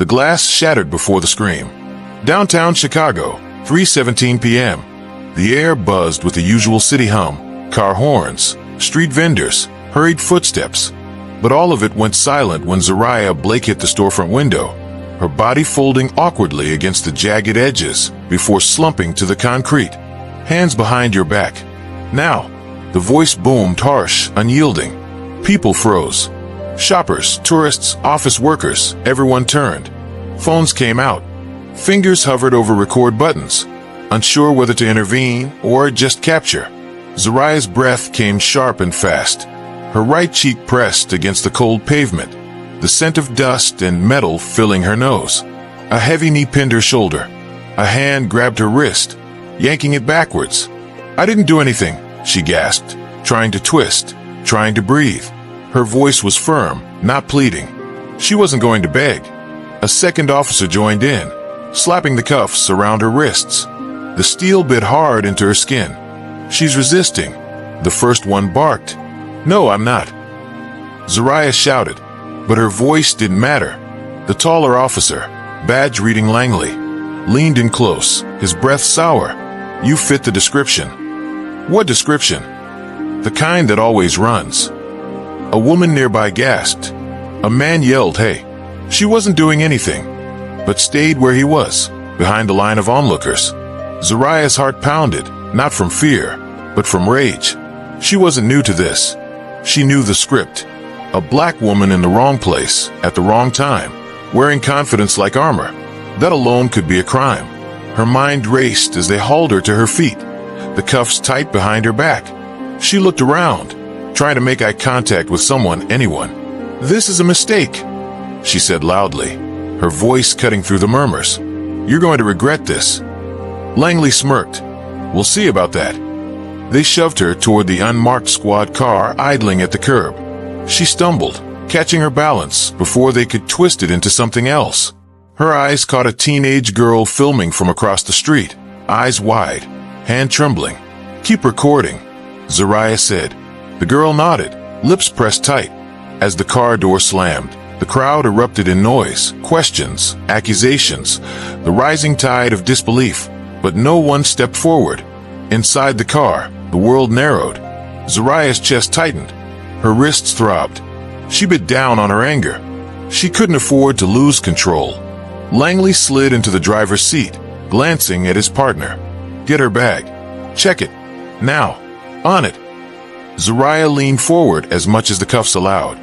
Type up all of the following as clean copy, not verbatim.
The glass shattered before the scream. Downtown Chicago, 3:17 p.m. The air buzzed with the usual city hum, car horns, street vendors, hurried footsteps. But all of it went silent when Zariah Blake hit the storefront window, her body folding awkwardly against the jagged edges before slumping to the concrete. Hands behind your back. Now. The voice boomed harsh, unyielding. People froze. Shoppers, tourists, office workers, everyone turned. Phones came out. Fingers hovered over record buttons, unsure whether to intervene or just capture. Zariah's breath came sharp and fast. Her right cheek pressed against the cold pavement, the scent of dust and metal filling her nose. A heavy knee pinned her shoulder. A hand grabbed her wrist, yanking it backwards. "I didn't do anything," she gasped, trying to twist, trying to breathe. Her voice was firm, not pleading. She wasn't going to beg. A second officer joined in, slapping the cuffs around her wrists. The steel bit hard into her skin. "She's resisting." The first one barked. "No, I'm not." Zariah shouted, but her voice didn't matter. The taller officer, badge reading Langley, leaned in close, his breath sour. "You fit the description." "What description?" "The kind that always runs." A woman nearby gasped. A man yelled, "Hey." She wasn't doing anything, but stayed where he was, behind a line of onlookers. Zariah's heart pounded, not from fear, but from rage. She wasn't new to this. She knew the script. A black woman in the wrong place, at the wrong time, wearing confidence like armor. That alone could be a crime. Her mind raced as they hauled her to her feet, the cuffs tight behind her back. She looked around, trying to make eye contact with someone, anyone. "This is a mistake," she said loudly, her voice cutting through the murmurs. "You're going to regret this." Langley smirked. "We'll see about that." They shoved her toward the unmarked squad car idling at the curb. She stumbled, catching her balance before they could twist it into something else. Her eyes caught a teenage girl filming from across the street, eyes wide, hand trembling. "Keep recording," Zariah said. The girl nodded, lips pressed tight. As the car door slammed, the crowd erupted in noise, questions, accusations, the rising tide of disbelief. But no one stepped forward. Inside the car, the world narrowed. Zariah's chest tightened. Her wrists throbbed. She bit down on her anger. She couldn't afford to lose control. Langley slid into the driver's seat, glancing at his partner. "Get her bag. Check it. Now. On it." Zariah leaned forward as much as the cuffs allowed.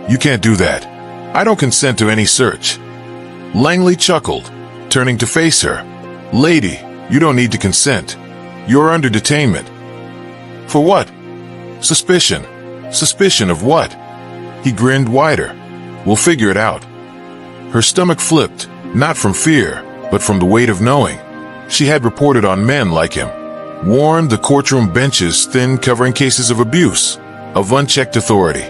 "You can't do that. I don't consent to any search." Langley chuckled, turning to face her. "Lady, you don't need to consent. You're under detainment." "For what?" "Suspicion." "Suspicion of what?" He grinned wider. "We'll figure it out." Her stomach flipped, not from fear, but from the weight of knowing. She had reported on men like him, warned the courtroom benches thin covering cases of abuse, of unchecked authority.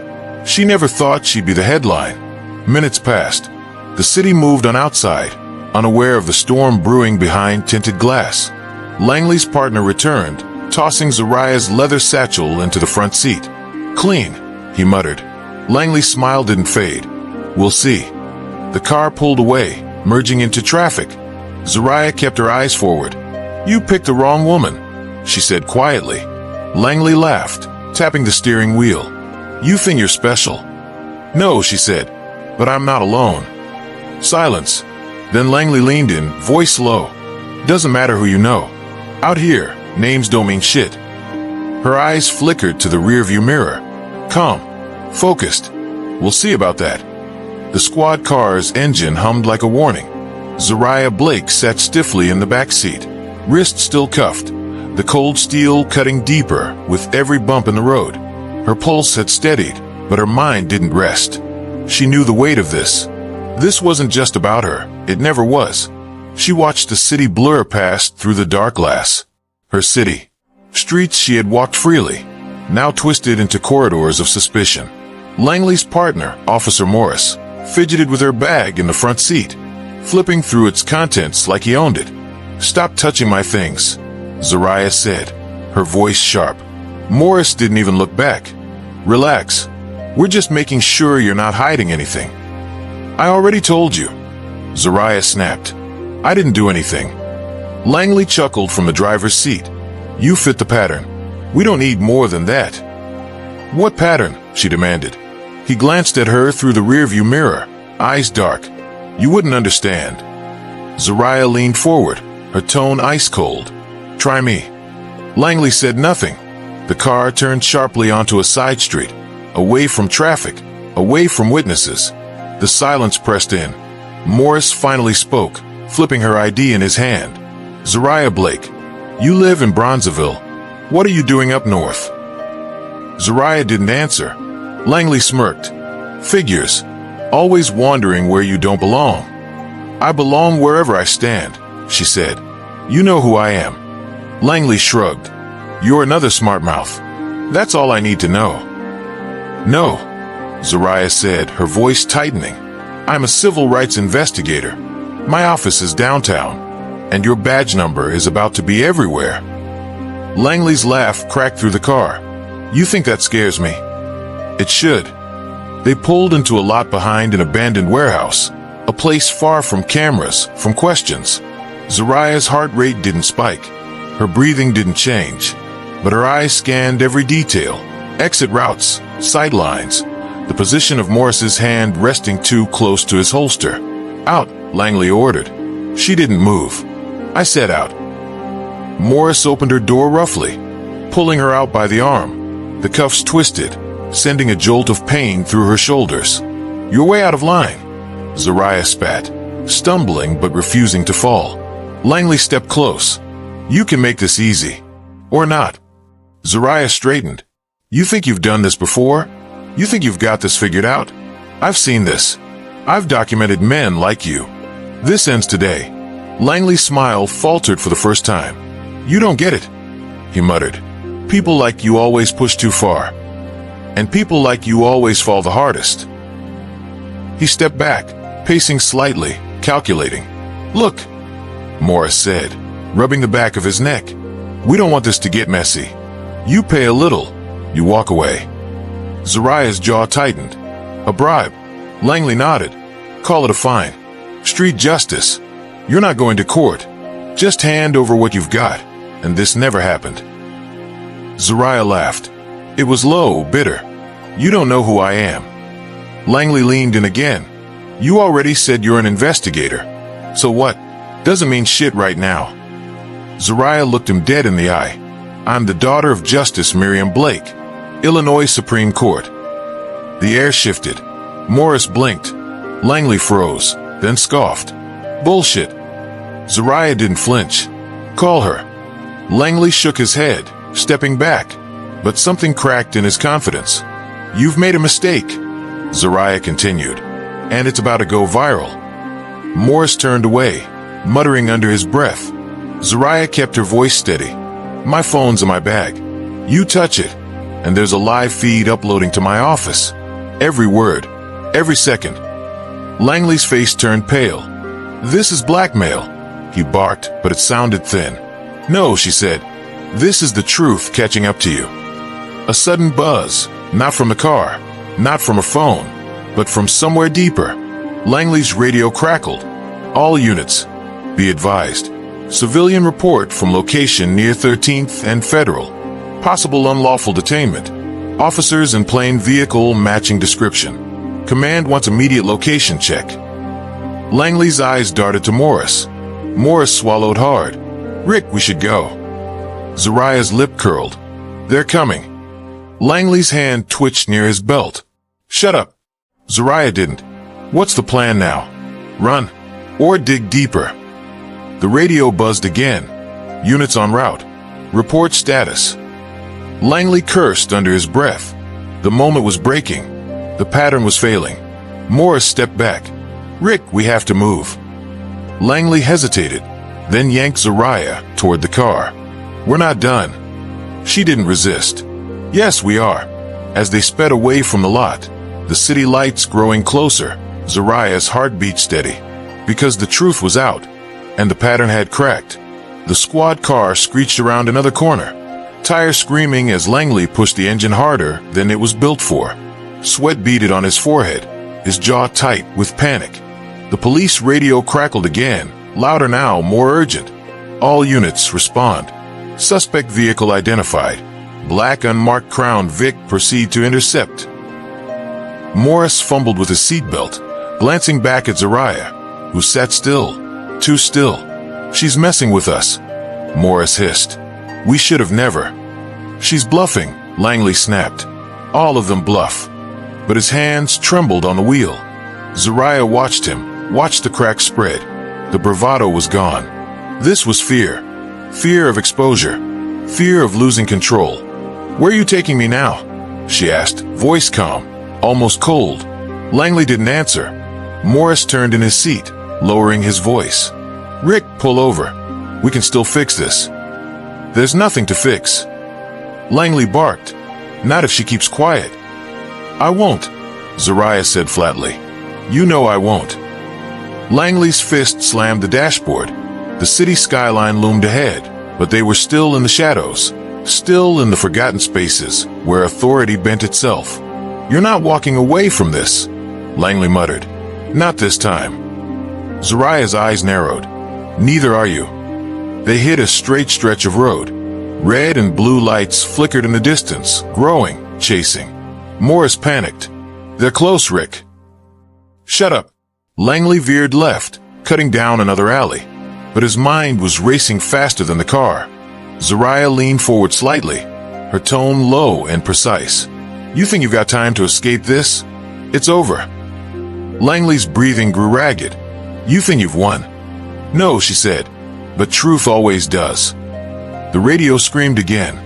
She never thought she'd be the headline. Minutes passed. The city moved on outside, unaware of the storm brewing behind tinted glass. Langley's partner returned, tossing Zariah's leather satchel into the front seat. "Clean," he muttered. Langley's smile didn't fade. "We'll see." The car pulled away, merging into traffic. Zariah kept her eyes forward. "You picked the wrong woman," she said quietly. Langley laughed, tapping the steering wheel. "You think you're special." "No," she said, "but I'm not alone." Silence. Then Langley leaned in, voice low. "Doesn't matter who you know. Out here, names don't mean shit." Her eyes flickered to the rearview mirror. Calm. Focused. "We'll see about that." The squad car's engine hummed like a warning. Zariah Blake sat stiffly in the back seat, wrist still cuffed, the cold steel cutting deeper with every bump in the road. Her pulse had steadied, but her mind didn't rest. She knew the weight of this. This wasn't just about her. It never was. She watched the city blur past through the dark glass. Her city. Streets she had walked freely, now twisted into corridors of suspicion. Langley's partner, Officer Morris, fidgeted with her bag in the front seat, flipping through its contents like he owned it. "Stop touching my things," Zariah said, her voice sharp. Morris didn't even look back. "Relax. We're just making sure you're not hiding anything." "I already told you." Zariah snapped. I didn't do anything. Langley chuckled from the driver's seat. You fit the pattern. We don't need more than that. What pattern? She demanded. He glanced at her through the rearview mirror, eyes dark. You wouldn't understand. Zariah leaned forward, her tone ice cold. Try me. Langley said nothing. The car turned sharply onto a side street, away from traffic, away from witnesses. The silence pressed in. Morris finally spoke, flipping her ID in his hand. Zariah Blake, you live in Bronzeville. What are you doing up north? Zariah didn't answer. Langley smirked. Figures. Always wandering where you don't belong. I belong wherever I stand, she said. You know who I am. Langley shrugged. You're another smart mouth. That's all I need to know. No, Zariah said, her voice tightening. I'm a civil rights investigator. My office is downtown, and your badge number is about to be everywhere. Langley's laugh cracked through the car. You think that scares me? It should. They pulled into a lot behind an abandoned warehouse, a place far from cameras, from questions. Zariah's heart rate didn't spike. Her breathing didn't change, but her eyes scanned every detail. Exit routes, sight lines, the position of Morris's hand resting too close to his holster. Out, Langley ordered. She didn't move. I said out. Morris opened her door roughly, pulling her out by the arm. The cuffs twisted, sending a jolt of pain through her shoulders. You're way out of line, Zariah spat, stumbling but refusing to fall. Langley stepped close. You can make this easy. Or not. Zariah straightened. You think you've done this before? You think you've got this figured out? I've seen this. I've documented men like you. This ends today. Langley's smile faltered for the first time. You don't get it, he muttered. People like you always push too far. And people like you always fall the hardest. He stepped back, pacing slightly, calculating. Look, Morris said, rubbing the back of his neck. We don't want this to get messy. You pay a little, you walk away. Zariah's jaw tightened. A bribe. Langley nodded. Call it a fine. Street justice. You're not going to court. Just hand over what you've got. And this never happened. Zariah laughed. It was low, bitter. You don't know who I am. Langley leaned in again. You already said you're an investigator. So what? Doesn't mean shit right now. Zariah looked him dead in the eye. I'm the daughter of Justice Miriam Blake, Illinois Supreme Court. The air shifted. Morris blinked. Langley froze, then scoffed. Bullshit. Zariah didn't flinch. Call her. Langley shook his head, stepping back, but something cracked in his confidence. You've made a mistake, Zariah continued, and it's about to go viral. Morris turned away, muttering under his breath. Zariah kept her voice steady. My phone's in my bag. You touch it, and there's a live feed uploading to my office. Every word, every second. Langley's face turned pale. This is blackmail, he barked, but it sounded thin. No, she said. This is the truth catching up to you. A sudden buzz, not from the car, not from a phone, but from somewhere deeper. Langley's radio crackled. All units, be advised. Civilian report from location near 13th and Federal. Possible unlawful detainment. Officers in plain vehicle matching description. Command wants immediate location check. Langley's eyes darted to Morris. Morris swallowed hard. Rick, we should go. Zariah's lip curled. They're coming. Langley's hand twitched near his belt. Shut up. Zariah didn't. What's the plan now? Run. Or dig deeper. The radio buzzed again. Units en route. Report status. Langley cursed under his breath. The moment was breaking. The pattern was failing. Morris stepped back. Rick, we have to move. Langley hesitated, then yanked Zariah toward the car. We're not done. She didn't resist. Yes, we are. As they sped away from the lot, the city lights growing closer, Zariah's heart beat steady. Because the truth was out, and the pattern had cracked. The squad car screeched around another corner, tires screaming as Langley pushed the engine harder than it was built for. Sweat beaded on his forehead, his jaw tight with panic. The police radio crackled again, louder now, more urgent. All units respond. Suspect vehicle identified. Black unmarked Crown Vic, proceed to intercept. Morris fumbled with his seatbelt, glancing back at Zariah, who sat still, too still. She's messing with us, Morris hissed. We should have never. She's bluffing, Langley snapped. All of them bluff. But his hands trembled on the wheel. Zariah watched him, watched the crack spread. The bravado was gone. This was fear. Fear of exposure. Fear of losing control. Where are you taking me now? She asked, voice calm, almost cold. Langley didn't answer. Morris turned in his seat, lowering his voice. Rick, pull over. We can still fix this. There's nothing to fix. Langley barked. Not if she keeps quiet. I won't, Zariah said flatly. You know I won't. Langley's fist slammed the dashboard. The city skyline loomed ahead, but they were still in the shadows, still in the forgotten spaces where authority bent itself. You're not walking away from this, Langley muttered. Not this time. Zariah's eyes narrowed. Neither are you. They hit a straight stretch of road. Red and blue lights flickered in the distance, growing, chasing. Morris panicked. They're close, Rick. Shut up. Langley veered left, cutting down another alley. But his mind was racing faster than the car. Zariah leaned forward slightly, her tone low and precise. You think you've got time to escape this? It's over. Langley's breathing grew ragged. You think you've won? No, she said, but truth always does. The radio screamed again.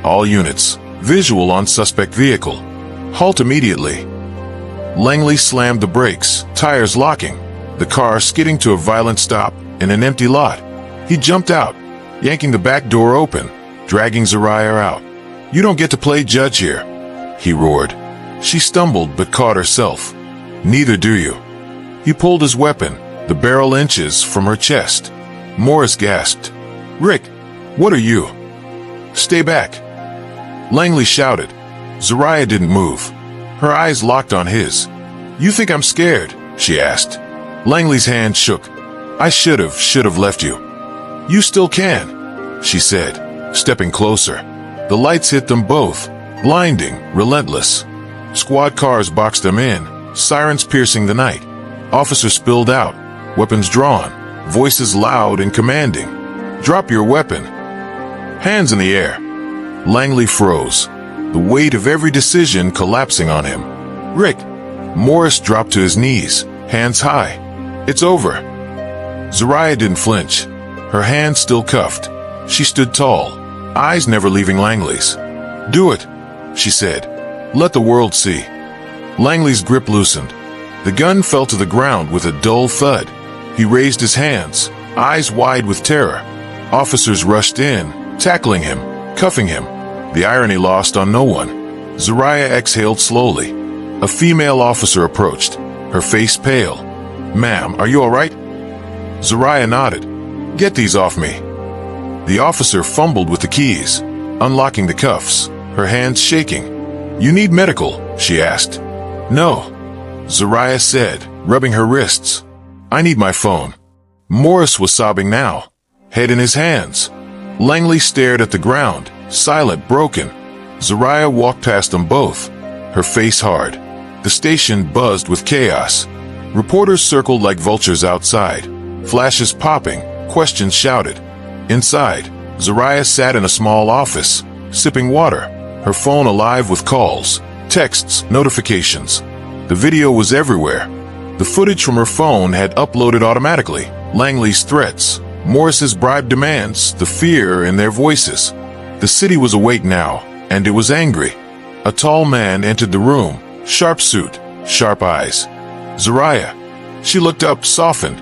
All units, visual on suspect vehicle. Halt immediately. Langley slammed the brakes, tires locking, the car skidding to a violent stop in an empty lot. He jumped out, yanking the back door open, dragging Zariah out. You don't get to play judge here, he roared. She stumbled but caught herself. Neither do you. He pulled his weapon, the barrel inches from her chest. Morris gasped. Rick, what are you? Stay back. Langley shouted. Zariah didn't move. Her eyes locked on his. You think I'm scared? She asked. Langley's hand shook. I should have left you. You still can, she said, stepping closer. The lights hit them both, blinding, relentless. Squad cars boxed them in, sirens piercing the night. Officers spilled out, weapons drawn, voices loud and commanding. Drop your weapon. Hands in the air. Langley froze, the weight of every decision collapsing on him. Rick. Morris dropped to his knees, hands high. It's over. Zariah didn't flinch, her hands still cuffed. She stood tall, eyes never leaving Langley's. Do it, she said. Let the world see. Langley's grip loosened. The gun fell to the ground with a dull thud. He raised his hands, eyes wide with terror. Officers rushed in, tackling him, cuffing him. The irony lost on no one. Zariah exhaled slowly. A female officer approached, her face pale. Ma'am, are you all right? Zariah nodded. Get these off me. The officer fumbled with the keys, unlocking the cuffs, her hands shaking. You need medical, she asked. No, Zariah said, rubbing her wrists. I need my phone. Morris was sobbing now, head in his hands. Langley stared at the ground, silent, broken. Zariah walked past them both, her face hard. The station buzzed with chaos. Reporters circled like vultures outside, flashes popping, questions shouted. Inside, Zariah sat in a small office, sipping water, her phone alive with calls, texts, notifications. The video was everywhere. The footage from her phone had uploaded automatically. Langley's threats, Morris's bribe demands, the fear in their voices. The city was awake now, and it was angry. A tall man entered the room, sharp suit, sharp eyes. Zariah. She looked up, softened.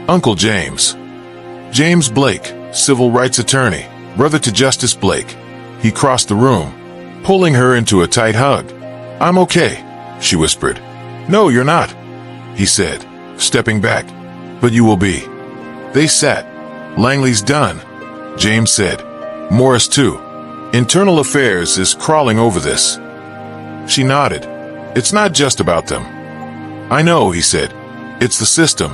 Uncle James. James Blake, civil rights attorney, brother to Justice Blake. He crossed the room, pulling her into a tight hug. I'm okay, she whispered. No, you're not, he said, stepping back. But you will be. They sat. Langley's done, James said. Morris too. Internal Affairs is crawling over this. She nodded. It's not just about them. I know, he said. It's the system.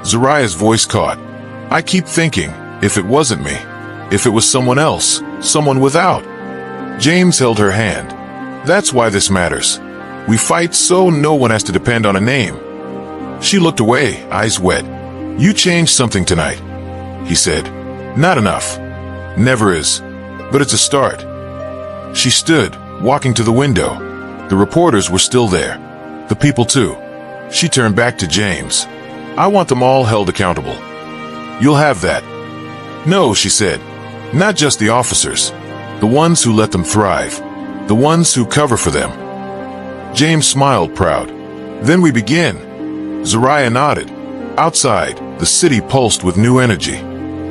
Zariah's voice caught. I keep thinking, if it wasn't me, if it was someone else, someone without. James held her hand. That's why this matters. We fight so no one has to depend on a name. She looked away, eyes wet. You changed something tonight, he said. Not enough. Never is. But it's a start. She stood, walking to the window. The reporters were still there. The people too. She turned back to James. I want them all held accountable. You'll have that. No, she said. Not just the officers. The ones who let them thrive. The ones who cover for them. James smiled, proud. Then we begin. Zariah nodded. Outside, the city pulsed with new energy.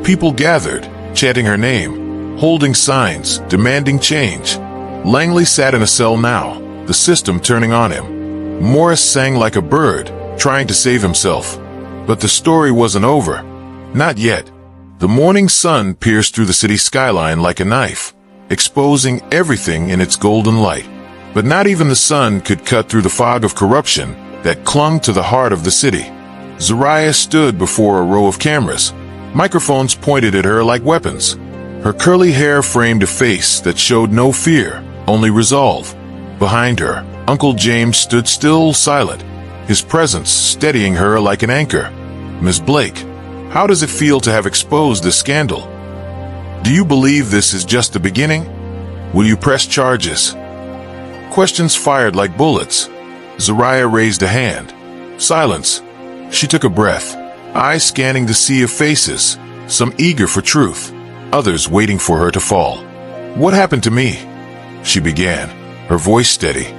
People gathered, chanting her name, holding signs, demanding change. Langley sat in a cell now, the system turning on him. Morris sang like a bird, trying to save himself. But the story wasn't over. Not yet. The morning sun pierced through the city skyline like a knife, exposing everything in its golden light. But not even the sun could cut through the fog of corruption that clung to the heart of the city. Zariah stood before a row of cameras, microphones pointed at her like weapons. Her curly hair framed a face that showed no fear, only resolve. Behind her, Uncle James stood still, silent, his presence steadying her like an anchor. Miss Blake, how does it feel to have exposed this scandal? Do you believe this is just the beginning? Will you press charges? Questions fired like bullets. Zariah raised a hand. Silence. She took a breath, eyes scanning the sea of faces, some eager for truth, others waiting for her to fall. What happened to me? She began, her voice steady.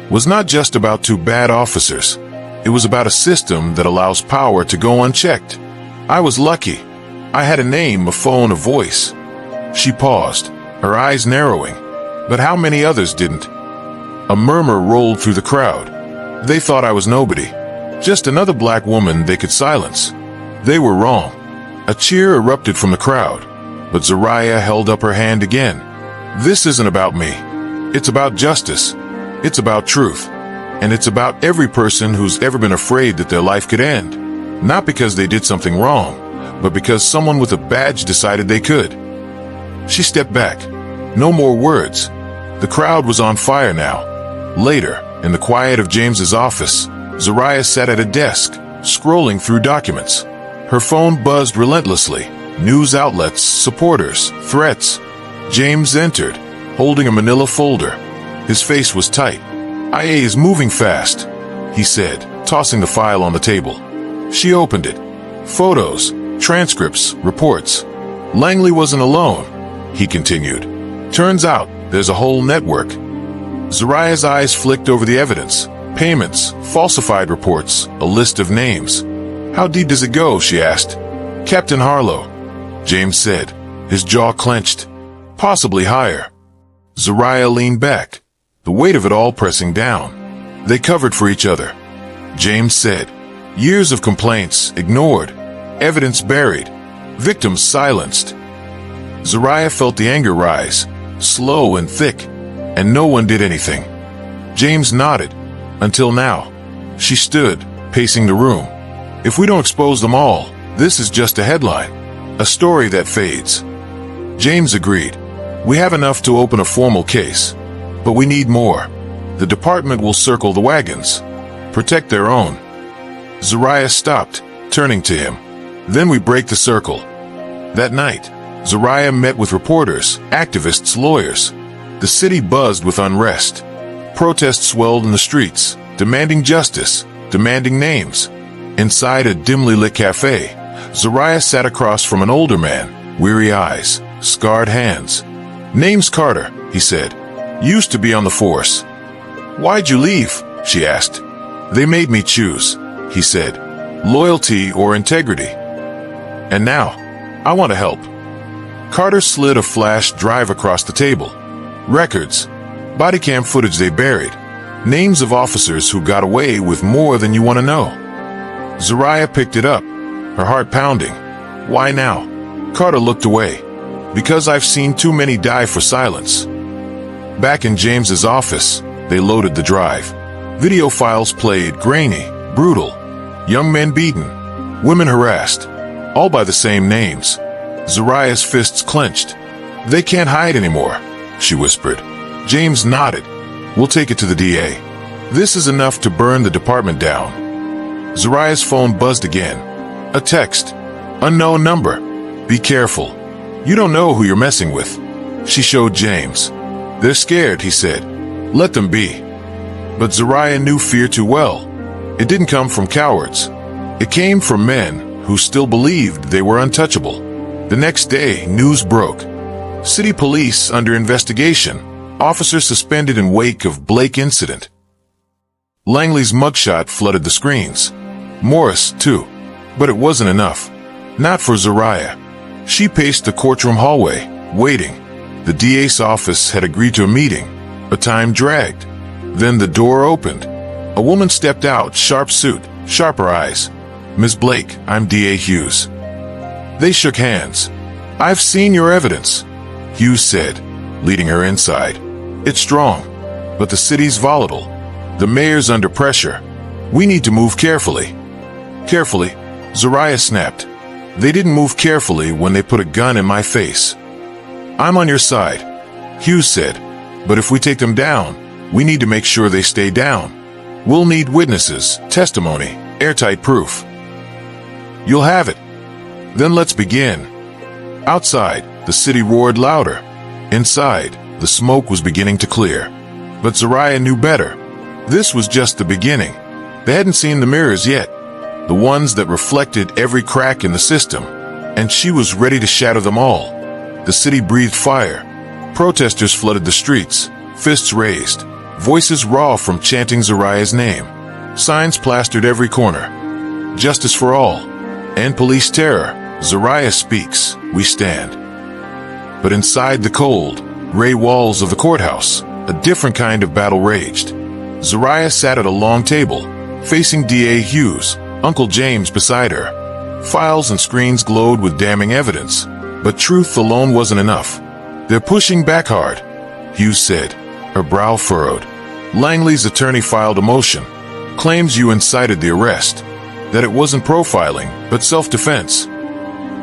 Was not just about two bad officers. It was about a system that allows power to go unchecked. I was lucky. I had a name, a phone, a voice. She paused, her eyes narrowing. But how many others didn't? A murmur rolled through the crowd. They thought I was nobody. Just another black woman they could silence. They were wrong. A cheer erupted from the crowd, but Zariah held up her hand again. This isn't about me. It's about justice. It's about truth. And it's about every person who's ever been afraid that their life could end. Not because they did something wrong, but because someone with a badge decided they could. She stepped back. No more words. The crowd was on fire now. Later, in the quiet of James's office, Zariah sat at a desk, scrolling through documents. Her phone buzzed relentlessly. News outlets, supporters, threats. James entered, holding a manila folder. His face was tight. IA is moving fast, he said, tossing the file on the table. She opened it. Photos, transcripts, reports. Langley wasn't alone, he continued. Turns out, there's a whole network. Zariah's eyes flicked over the evidence. Payments, falsified reports, a list of names. How deep does it go, she asked. Captain Harlow, James said, his jaw clenched. Possibly higher. Zariah leaned back, the weight of it all pressing down. They covered for each other. James said, years of complaints, ignored, evidence buried, victims silenced. Zariah felt the anger rise, slow and thick, and no one did anything. James nodded. Until now. She stood, pacing the room. If we don't expose them all, this is just a headline. A story that fades. James agreed. We have enough to open a formal case. But we need more. The department will circle the wagons. Protect their own. Zariah stopped, turning to him. Then we break the circle. That night, Zariah met with reporters, activists, lawyers. The city buzzed with unrest. Protests swelled in the streets, demanding justice, demanding names. Inside a dimly lit cafe, Zariah sat across from an older man, weary eyes, scarred hands. Name's Carter, he said. Used to be on the force. Why'd you leave? She asked. They made me choose, he said. Loyalty or integrity. And now, I want to help. Carter slid a flash drive across the table. Records, body cam footage they buried, names of officers who got away with more than you want to know. Zariah picked it up, her heart pounding. Why now? Carter looked away. Because I've seen too many die for silence. Back in James's office, they loaded the drive. Video files played, grainy, brutal. Young men beaten, Women harassed, all by the same names. Zariah's fists clenched. "They can't hide anymore," she whispered. James nodded. "We'll take it to the DA. This is enough to burn the department down." Zariah's phone buzzed again. A text. "Unknown number. Be careful. You don't know who you're messing with." She showed James. "They're scared," he said. "Let them be." But Zariah knew fear too well. It didn't come from cowards. It came from men who still believed they were untouchable. The next day, news broke. City police under investigation. Officers suspended in wake of Blake incident. Langley's mugshot flooded the screens. Morris, too. But it wasn't enough. Not for Zariah. She paced the courtroom hallway, waiting. The DA's office had agreed to a meeting, but time dragged. Then the door opened. A woman stepped out, sharp suit, sharper eyes. "Miss Blake, I'm DA Hughes." They shook hands. "I've seen your evidence," Hughes said, leading her inside. "It's strong, but the city's volatile. The mayor's under pressure. We need to move carefully." "Carefully?" Zariah snapped. "They didn't move carefully when they put a gun in my face." "I'm on your side," Hughes said. "But if we take them down, we need to make sure they stay down. We'll need witnesses, testimony, airtight proof." "You'll have it." "Then let's begin." Outside, the city roared louder. Inside, the smoke was beginning to clear. But Zariah knew better. This was just the beginning. They hadn't seen the mirrors yet, the ones that reflected every crack in the system, and she was ready to shatter them all. The city breathed fire. Protesters flooded the streets, fists raised, voices raw from chanting Zariah's name. Signs plastered every corner. "Justice for all." "End police terror. Zariah speaks. We stand." But inside the cold, gray walls of the courthouse, a different kind of battle raged. Zariah sat at a long table, facing DA Hughes, Uncle James beside her. Files and screens glowed with damning evidence, but truth alone wasn't enough. "They're pushing back hard," Hughes said, her brow furrowed. "Langley's attorney filed a motion. Claims you incited the arrest. That it wasn't profiling, but self-defense."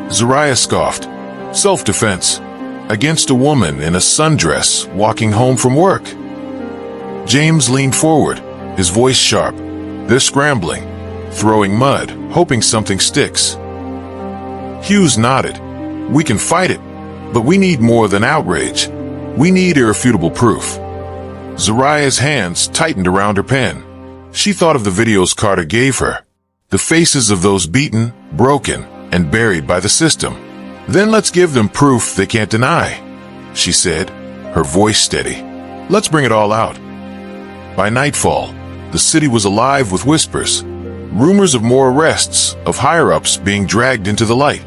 Zariah scoffed. "Self-defense? Against a woman in a sundress walking home from work?" James leaned forward, his voice sharp. "They're scrambling, throwing mud, hoping something sticks." Hughes nodded. "We can fight it, but we need more than outrage. We need irrefutable proof." Zariah's hands tightened around her pen. She thought of the videos Carter gave her. The faces of those beaten, broken, and buried by the system. "Then let's give them proof they can't deny," she said, her voice steady. "Let's bring it all out." By nightfall, the city was alive with whispers. Rumors of more arrests, of higher-ups being dragged into the light.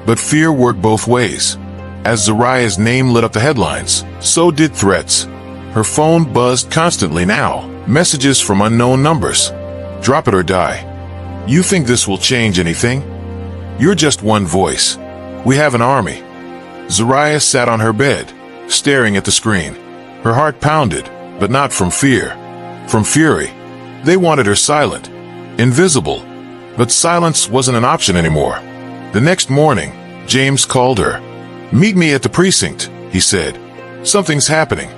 But fear worked both ways. As Zariah's name lit up the headlines, so did threats. Her phone buzzed constantly now, messages from unknown numbers. "Drop it or die. You think this will change anything? You're just one voice. We have an army." Zariah sat on her bed, staring at the screen. Her heart pounded, but not from fear. From fury. They wanted her silent, invisible. But silence wasn't an option anymore. The next morning, James called her. "Meet me at the precinct," he said. "Something's happening."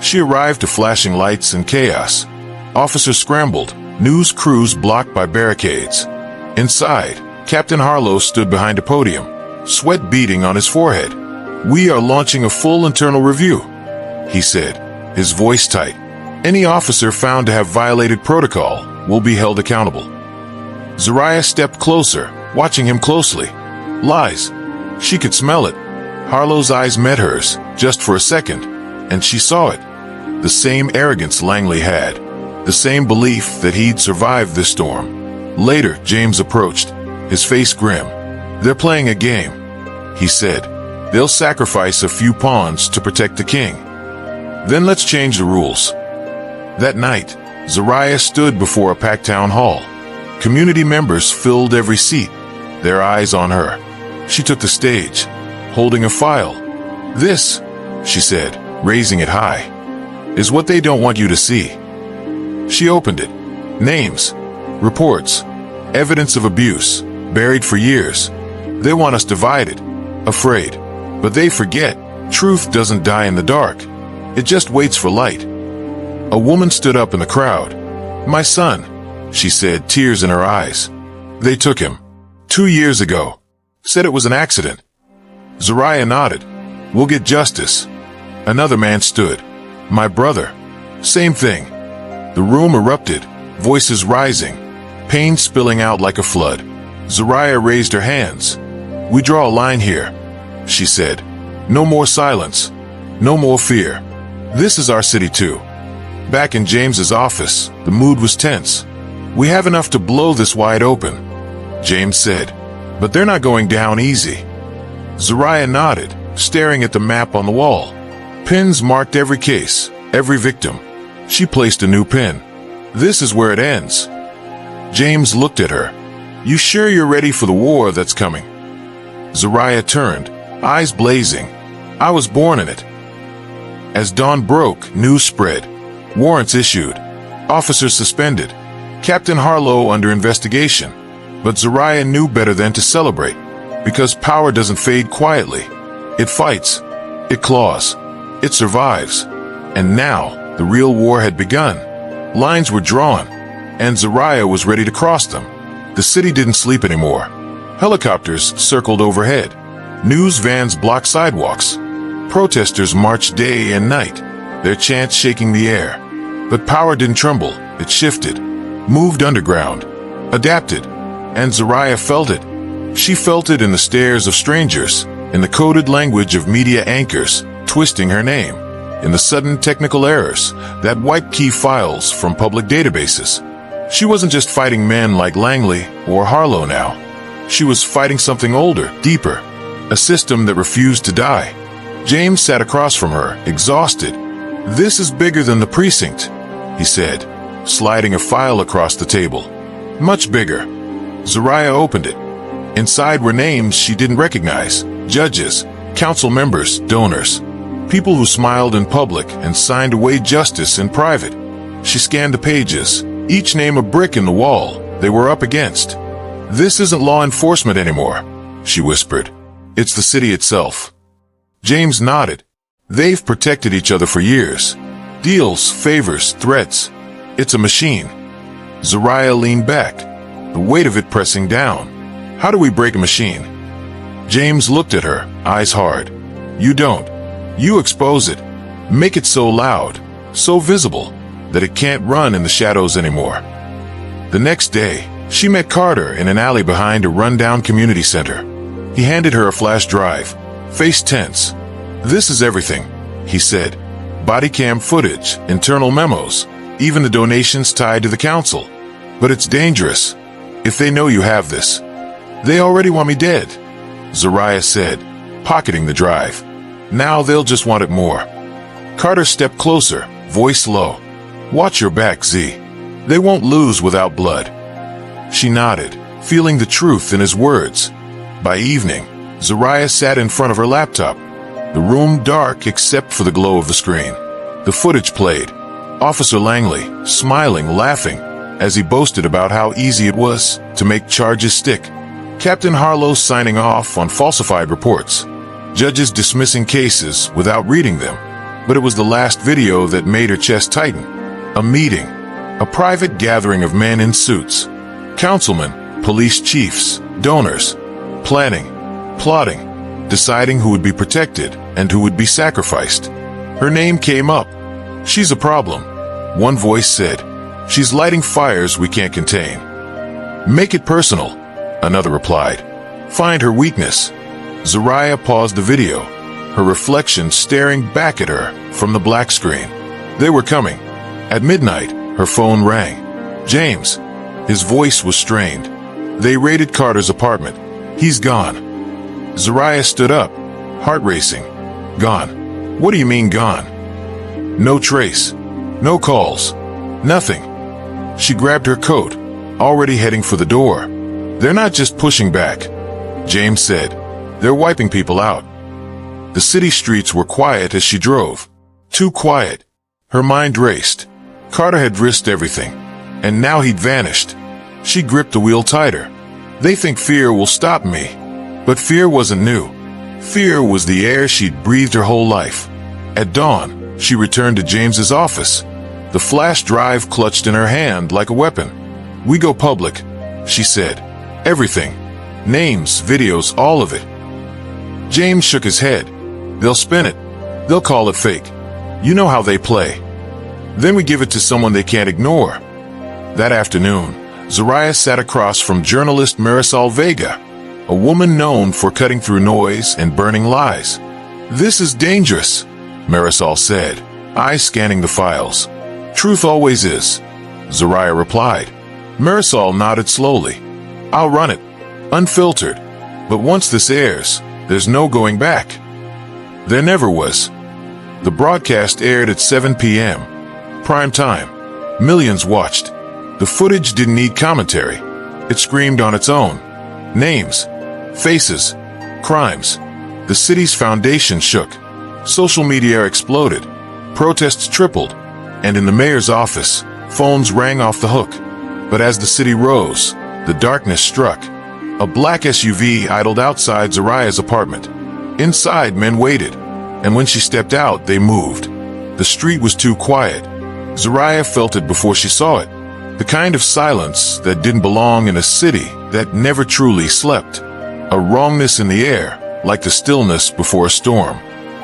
She arrived to flashing lights and chaos. Officers scrambled, news crews blocked by barricades. Inside, Captain Harlow stood behind a podium, sweat beading on his forehead. "We are launching a full internal review," he said, his voice tight. "Any officer found to have violated protocol will be held accountable." Zariah stepped closer, watching him closely. Lies. She could smell it. Harlow's eyes met hers, just for a second, and she saw it. The same arrogance Langley had. The same belief that he'd survived this storm. Later, James approached, his face grim. "They're playing a game," he said. "They'll sacrifice a few pawns to protect the king. Then let's change the rules." That night, Zariah stood before a packed town hall. Community members filled every seat, their eyes on her. She took the stage, holding a file. "This," she said, raising it high, "is what they don't want you to see." She opened it. Names, reports, evidence of abuse, buried for years. They want us divided, afraid. But they forget, truth doesn't die in the dark. It just waits for light. A woman stood up in the crowd. "My son," she said, tears in her eyes. "They took him 2 years ago. Said it was an accident." Zariah nodded. "We'll get justice." Another man stood. "My brother." Same thing. The room erupted, voices rising, pain spilling out like a flood. Zariah raised her hands. "We draw a line here," she said. "No more silence. No more fear. This is our city too." Back in James's office, the mood was tense. "We have enough to blow this wide open," James said. "But they're not going down easy." Zariah nodded, staring at the map on the wall. Pins marked every case, every victim. She placed a new pin. "This is where it ends." James looked at her. "You sure you're ready for the war that's coming?" Zariah turned, eyes blazing. "I was born in it." As dawn broke, news spread. Warrants issued. Officers suspended. Captain Harlow under investigation. But Zariah knew better than to celebrate, because power doesn't fade quietly. It fights. It claws. It survives. And now, the real war had begun. Lines were drawn, and Zariah was ready to cross them. The city didn't sleep anymore. Helicopters circled overhead. News vans blocked sidewalks. Protesters marched day and night, their chants shaking the air. But power didn't tremble. It shifted, moved underground, adapted, and Zariah felt it. She felt it in the stares of strangers, in the coded language of media anchors twisting her name, in the sudden technical errors that wiped key files from public databases. She wasn't just fighting men like Langley or Harlow now. She was fighting something older, deeper, a system that refused to die. James sat across from her, exhausted. "This is bigger than the precinct," he said, sliding a file across the table. "Much bigger." Zariah opened it. Inside were names she didn't recognize: judges, council members, donors, people who smiled in public and signed away justice in private. She scanned the pages, each name a brick in the wall they were up against. "This isn't law enforcement anymore," she whispered. "It's the city itself." James nodded. "They've protected each other for years. Deals, favors, threats. It's a machine." Zariah leaned back, the weight of it pressing down. "How do we break a machine?" James looked at her, eyes hard. "You don't. You expose it. Make it so loud, so visible, that it can't run in the shadows anymore." The next day, she met Carter in an alley behind a rundown community center. He handed her a flash drive, face tense. "This is everything," he said. "Body cam footage, internal memos, even the donations tied to the council. But it's dangerous. If they know you have this." "They already want me dead," Zariah said, pocketing the drive. "Now they'll just want it more." Carter stepped closer, voice low. "Watch your back, Z. They won't lose without blood." She nodded, feeling the truth in his words. By evening, Zariah sat in front of her laptop, the room dark except for the glow of the screen. The footage played. Officer Langley, smiling, laughing, as he boasted about how easy it was to make charges stick. Captain Harlow signing off on falsified reports. Judges dismissing cases without reading them. But it was the last video that made her chest tighten. A meeting. A private gathering of men in suits. Councilmen, police chiefs, donors. Planning, plotting, deciding who would be protected and who would be sacrificed. Her name came up. "She's a problem," one voice said. "She's lighting fires we can't contain." "Make it personal," another replied. "Find her weakness." Zariah paused the video, her reflection staring back at her from the black screen. They were coming. At midnight, her phone rang. "James." His voice was strained. "They raided Carter's apartment. He's gone." Zariah stood up, heart racing. "Gone? What do you mean gone?" "No trace. No calls. Nothing." She grabbed her coat, already heading for the door. "They're not just pushing back," James said. "They're wiping people out." The city streets were quiet as she drove. Too quiet. Her mind raced. Carter had risked everything, and now he'd vanished. She gripped the wheel tighter. They think fear will stop me. But fear wasn't new. Fear was the air she'd breathed her whole life. At dawn, she returned to James's office, the flash drive clutched in her hand like a weapon. "We go public," she said. "Everything. Names, videos, all of it." James shook his head. "They'll spin it. They'll call it fake. You know how they play. Then we give it to someone they can't ignore." That afternoon, Zariah sat across from journalist Marisol Vega, a woman known for cutting through noise and burning lies. "This is dangerous," Marisol said, eyes scanning the files. "Truth always is," Zariah replied. Marisol nodded slowly. "I'll run it, unfiltered. But once this airs, there's no going back." There never was. The broadcast aired at 7 p.m. Prime time. Millions watched. The footage didn't need commentary. It screamed on its own. Names, faces, crimes. The city's foundation shook. Social media exploded. Protests tripled. And in the mayor's office, phones rang off the hook. But as the city rose, the darkness struck. A black SUV idled outside Zariah's apartment. Inside, men waited. And when she stepped out, they moved. The street was too quiet. Zariah felt it before she saw it. The kind of silence that didn't belong in a city that never truly slept. A wrongness in the air, like the stillness before a storm.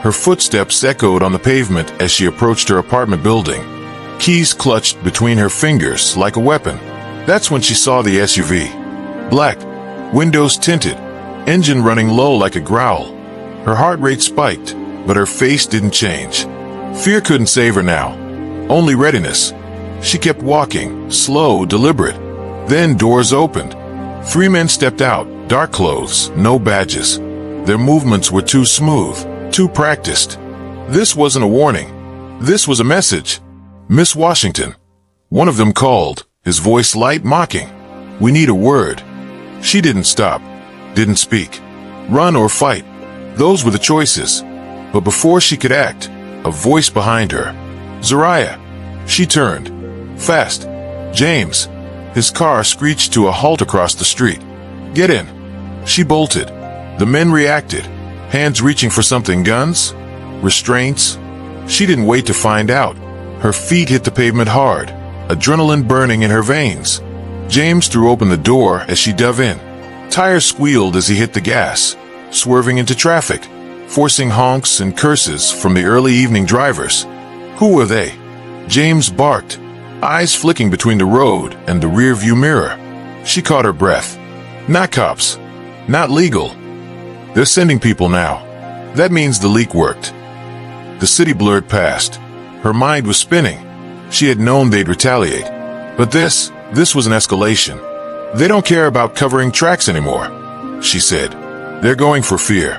Her footsteps echoed on the pavement as she approached her apartment building. Keys clutched between her fingers like a weapon. That's when she saw the SUV. Black, windows tinted, engine running low like a growl. Her heart rate spiked, but her face didn't change. Fear couldn't save her now. Only readiness. She kept walking, slow, deliberate. Then doors opened. 3 men stepped out, dark clothes, no badges. Their movements were too smooth, too practiced. This wasn't a warning. This was a message. "Miss Washington." One of them called, his voice light, mocking. "We need a word." She didn't stop, didn't speak. Run or fight. Those were the choices. But before she could act, a voice behind her. "Zariah." She turned. Fast. "James." His car screeched to a halt across the street. "Get in." She bolted. The men reacted, hands reaching for something. Guns? Restraints? She didn't wait to find out. Her feet hit the pavement hard, adrenaline burning in her veins. James threw open the door as she dove in. Tires squealed as he hit the gas, swerving into traffic, forcing honks and curses from the early evening drivers. Who were they? James barked, eyes flicking between the road and the rear-view mirror. She caught her breath. Not cops. Not legal. They're sending people now. That means the leak worked. The city blurred past. Her mind was spinning. She had known they'd retaliate. But this was an escalation. They don't care about covering tracks anymore, she said. They're going for fear.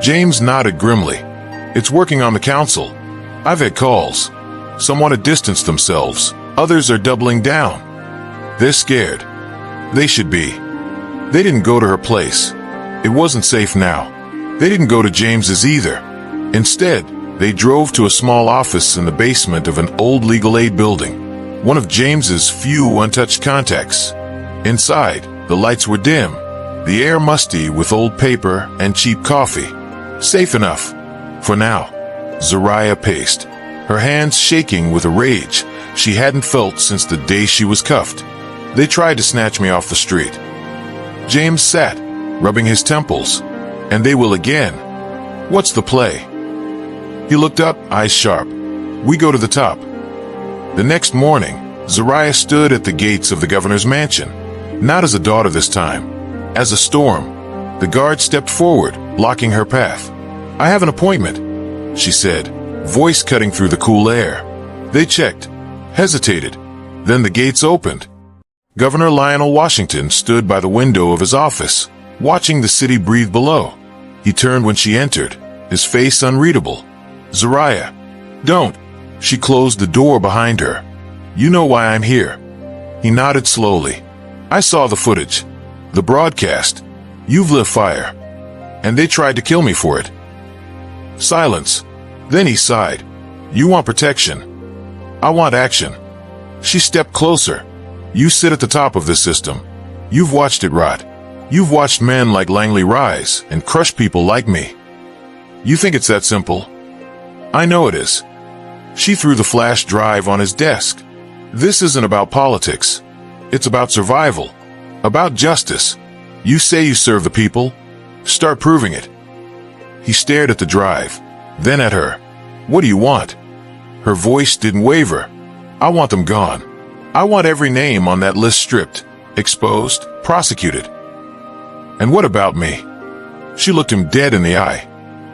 James nodded grimly. It's working on the council. I've had calls. Some want to distance themselves. Others are doubling down. They're scared. They should be. They didn't go to her place. It wasn't safe now. They didn't go to James's either. Instead, they drove to a small office in the basement of an old legal aid building, one of James's few untouched contacts. Inside, the lights were dim, the air musty with old paper and cheap coffee. Safe enough. For now. Zariah paced, her hands shaking with a rage she hadn't felt since the day she was cuffed. They tried to snatch me off the street. James sat, rubbing his temples. And they will again. What's the play? He looked up, eyes sharp. We go to the top. The next morning, Zariah stood at the gates of the governor's mansion. Not as a daughter this time. As a storm. The guard stepped forward, blocking her path. I have an appointment, she said, voice cutting through the cool air. They checked, hesitated. Then the gates opened. Governor Lionel Washington stood by the window of his office, watching the city breathe below. He turned when she entered, his face unreadable. Zariah, don't. She closed the door behind her. You know why I'm here. He nodded slowly. I saw the footage. The broadcast. You've lit fire. And they tried to kill me for it. Silence. Then he sighed. You want protection. I want action. She stepped closer. You sit at the top of this system. You've watched it rot. You've watched men like Langley rise and crush people like me. You think it's that simple? I know it is. She threw the flash drive on his desk. This isn't about politics. It's about survival. About justice. You say you serve the people. Start proving it. He stared at the drive, then at her. What do you want? Her voice didn't waver. I want them gone. I want every name on that list stripped, exposed, prosecuted. And what about me? She looked him dead in the eye.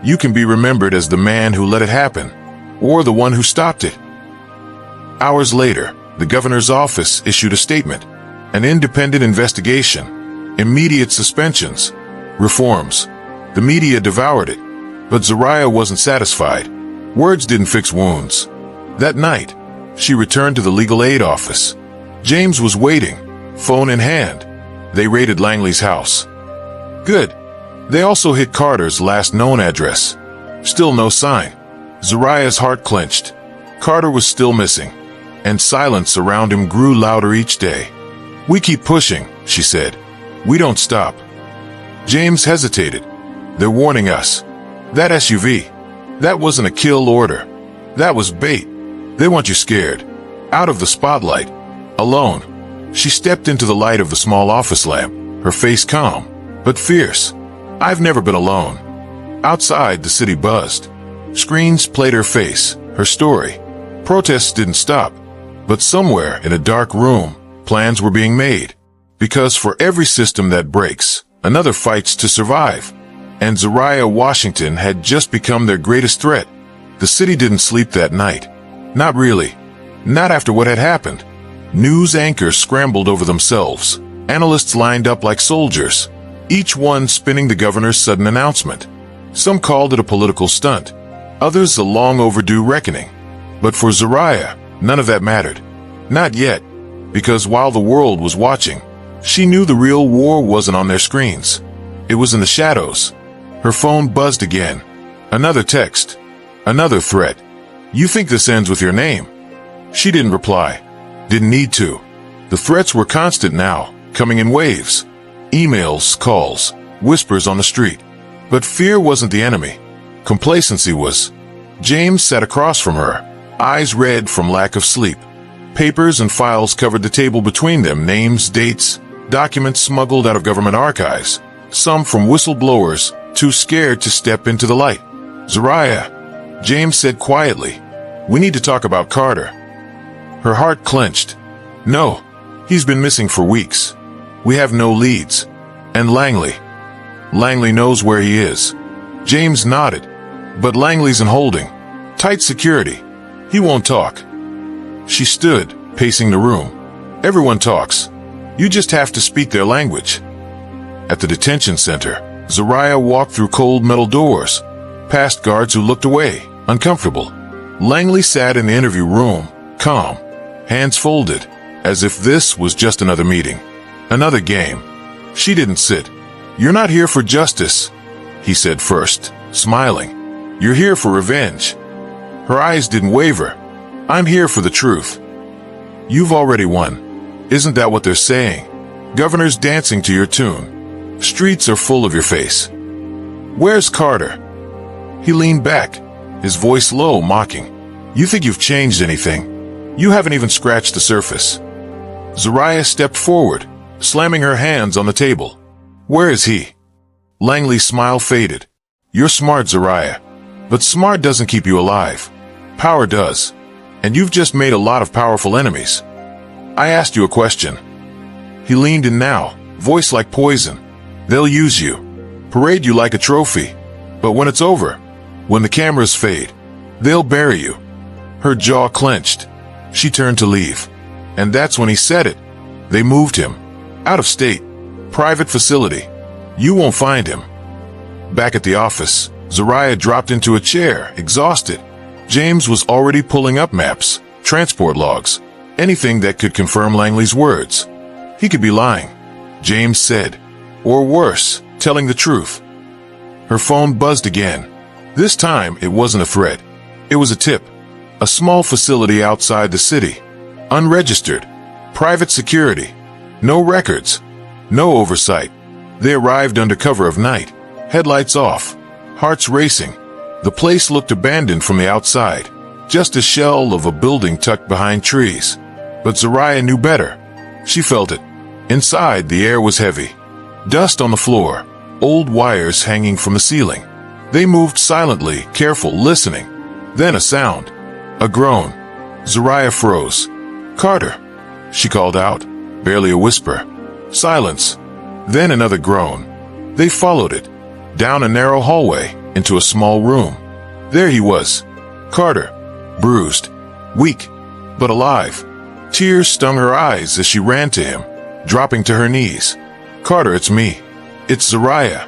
You can be remembered as the man who let it happen, or the one who stopped it. Hours later, the governor's office issued a statement. An independent investigation, immediate suspensions, reforms. The media devoured it, but Zariah wasn't satisfied. Words didn't fix wounds. That night, she returned to the legal aid office. James was waiting, phone in hand. They raided Langley's house. Good. They also hit Carter's last known address. Still no sign. Zariah's heart clenched. Carter was still missing, and silence around him grew louder each day. We keep pushing, she said. We don't stop. James hesitated. They're warning us. That SUV, that wasn't a kill order. That was bait. They want you scared. Out of the spotlight. Alone. She stepped into the light of the small office lamp, her face calm, but fierce. I've never been alone. Outside, the city buzzed. Screens played her face, her story. Protests didn't stop. But somewhere in a dark room, plans were being made. Because for every system that breaks, another fights to survive. And Zariah Washington had just become their greatest threat. The city didn't sleep that night. Not really. Not after what had happened. News anchors scrambled over themselves. Analysts lined up like soldiers, each one spinning the governor's sudden announcement. Some called it a political stunt, others a long overdue reckoning. But for Zariah, none of that mattered. Not yet, because while the world was watching, she knew the real war wasn't on their screens. It was in the shadows. Her phone buzzed again. Another text. Another threat. You think this ends with your name? She didn't reply. Didn't need to. The threats were constant now, coming in waves. Emails, calls, whispers on the street. But fear wasn't the enemy. Complacency was. James sat across from her, eyes red from lack of sleep. Papers and files covered the table between them, names, dates, documents smuggled out of government archives, some from whistleblowers, too scared to step into the light. Zariah, James said quietly, we need to talk about Carter. Her heart clenched. No, he's been missing for weeks. We have no leads. And Langley. Langley knows where he is. James nodded. But Langley's in holding. Tight security. He won't talk. She stood, pacing the room. Everyone talks. You just have to speak their language. At the detention center, Zariah walked through cold metal doors, past guards who looked away, uncomfortable. Langley sat in the interview room, calm, hands folded, as if this was just another meeting, another game. She didn't sit. You're not here for justice, he said first, smiling. You're here for revenge. Her eyes didn't waver. I'm here for the truth. You've already won. Isn't that what they're saying? Governors dancing to your tune. Streets are full of your face. Where's Carter? He leaned back, his voice low, mocking. You think you've changed anything? You haven't even scratched the surface. Zariah stepped forward, slamming her hands on the table. Where is he? Langley's smile faded. You're smart, Zariah. But smart doesn't keep you alive. Power does. And you've just made a lot of powerful enemies. I asked you a question. He leaned in now, voice like poison. They'll use you, parade you like a trophy. But when it's over, when the cameras fade, they'll bury you. Her jaw clenched. She turned to leave. And that's when he said it. They moved him. Out of state. Private facility. You won't find him. Back at the office, Zariah dropped into a chair, exhausted. James was already pulling up maps, transport logs, anything that could confirm Langley's words. He could be lying, James said. Or worse, telling the truth. Her phone buzzed again. This time, it wasn't a threat. It was a tip. A small facility outside the city. Unregistered. Private security. No records. No oversight. They arrived under cover of night, headlights off, hearts racing. The place looked abandoned from the outside, just a shell of a building tucked behind trees. But Zariah knew better. She felt it. Inside, the air was heavy. Dust on the floor, old wires hanging from the ceiling. They moved silently, careful, listening. Then a sound. A groan. Zariah froze. "Carter," she called out, barely a whisper. Silence. Then another groan. They followed it, down a narrow hallway, into a small room. There he was. Carter, bruised, weak, but alive. Tears stung her eyes as she ran to him, dropping to her knees. "Carter, it's me. It's Zariah."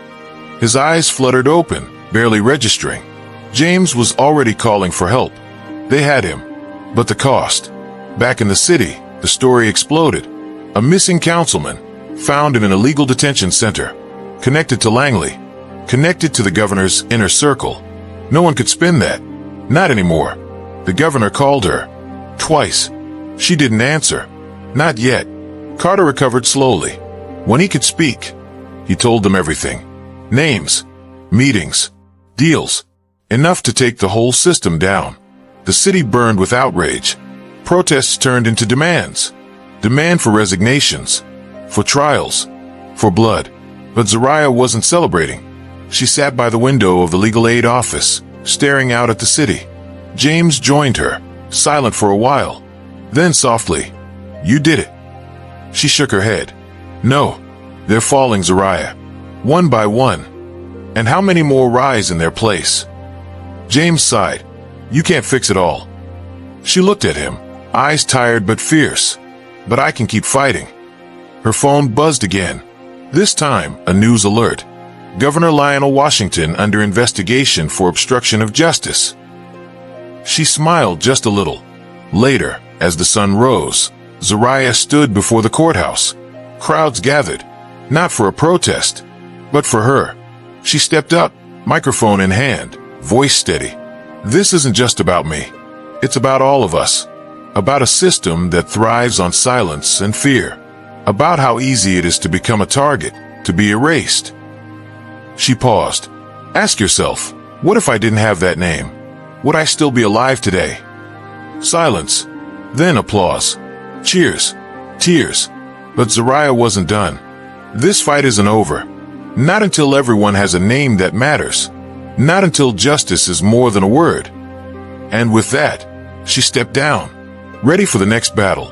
His eyes fluttered open, barely registering. James was already calling for help. They had him. But the cost. Back in the city, the story exploded. A missing councilman, found in an illegal detention center, connected to Langley, connected to the governor's inner circle. No one could spin that. Not anymore. The governor called her. Twice. She didn't answer. Not yet. Carter recovered slowly. When he could speak, he told them everything. Names, meetings, deals. Enough to take the whole system down. The city burned with outrage. Protests turned into demands. Demand for resignations, for trials, for blood. But Zariah wasn't celebrating. She sat by the window of the legal aid office, staring out at the city. James joined her, silent for a while. Then softly, "You did it." She shook her head. "No, they're falling, Zariah. One by one. And how many more rise in their place?" James sighed. "You can't fix it all." She looked at him, eyes tired but fierce. "But I can keep fighting." Her phone buzzed again. This time, a news alert. Governor Lionel Washington under investigation for obstruction of justice. She smiled just a little. Later, as the sun rose, Zariah stood before the courthouse. Crowds gathered, not for a protest, but for her. She stepped up, microphone in hand, voice steady. "This isn't just about me. It's about all of us. About a system that thrives on silence and fear. About how easy it is to become a target, to be erased." She paused. "Ask yourself, what if I didn't have that name? Would I still be alive today?" Silence. Then applause. Cheers. Tears. But Zariah wasn't done. This fight isn't over. Not until everyone has a name that matters. Not until justice is more than a word. And with that, she stepped down, ready for the next battle.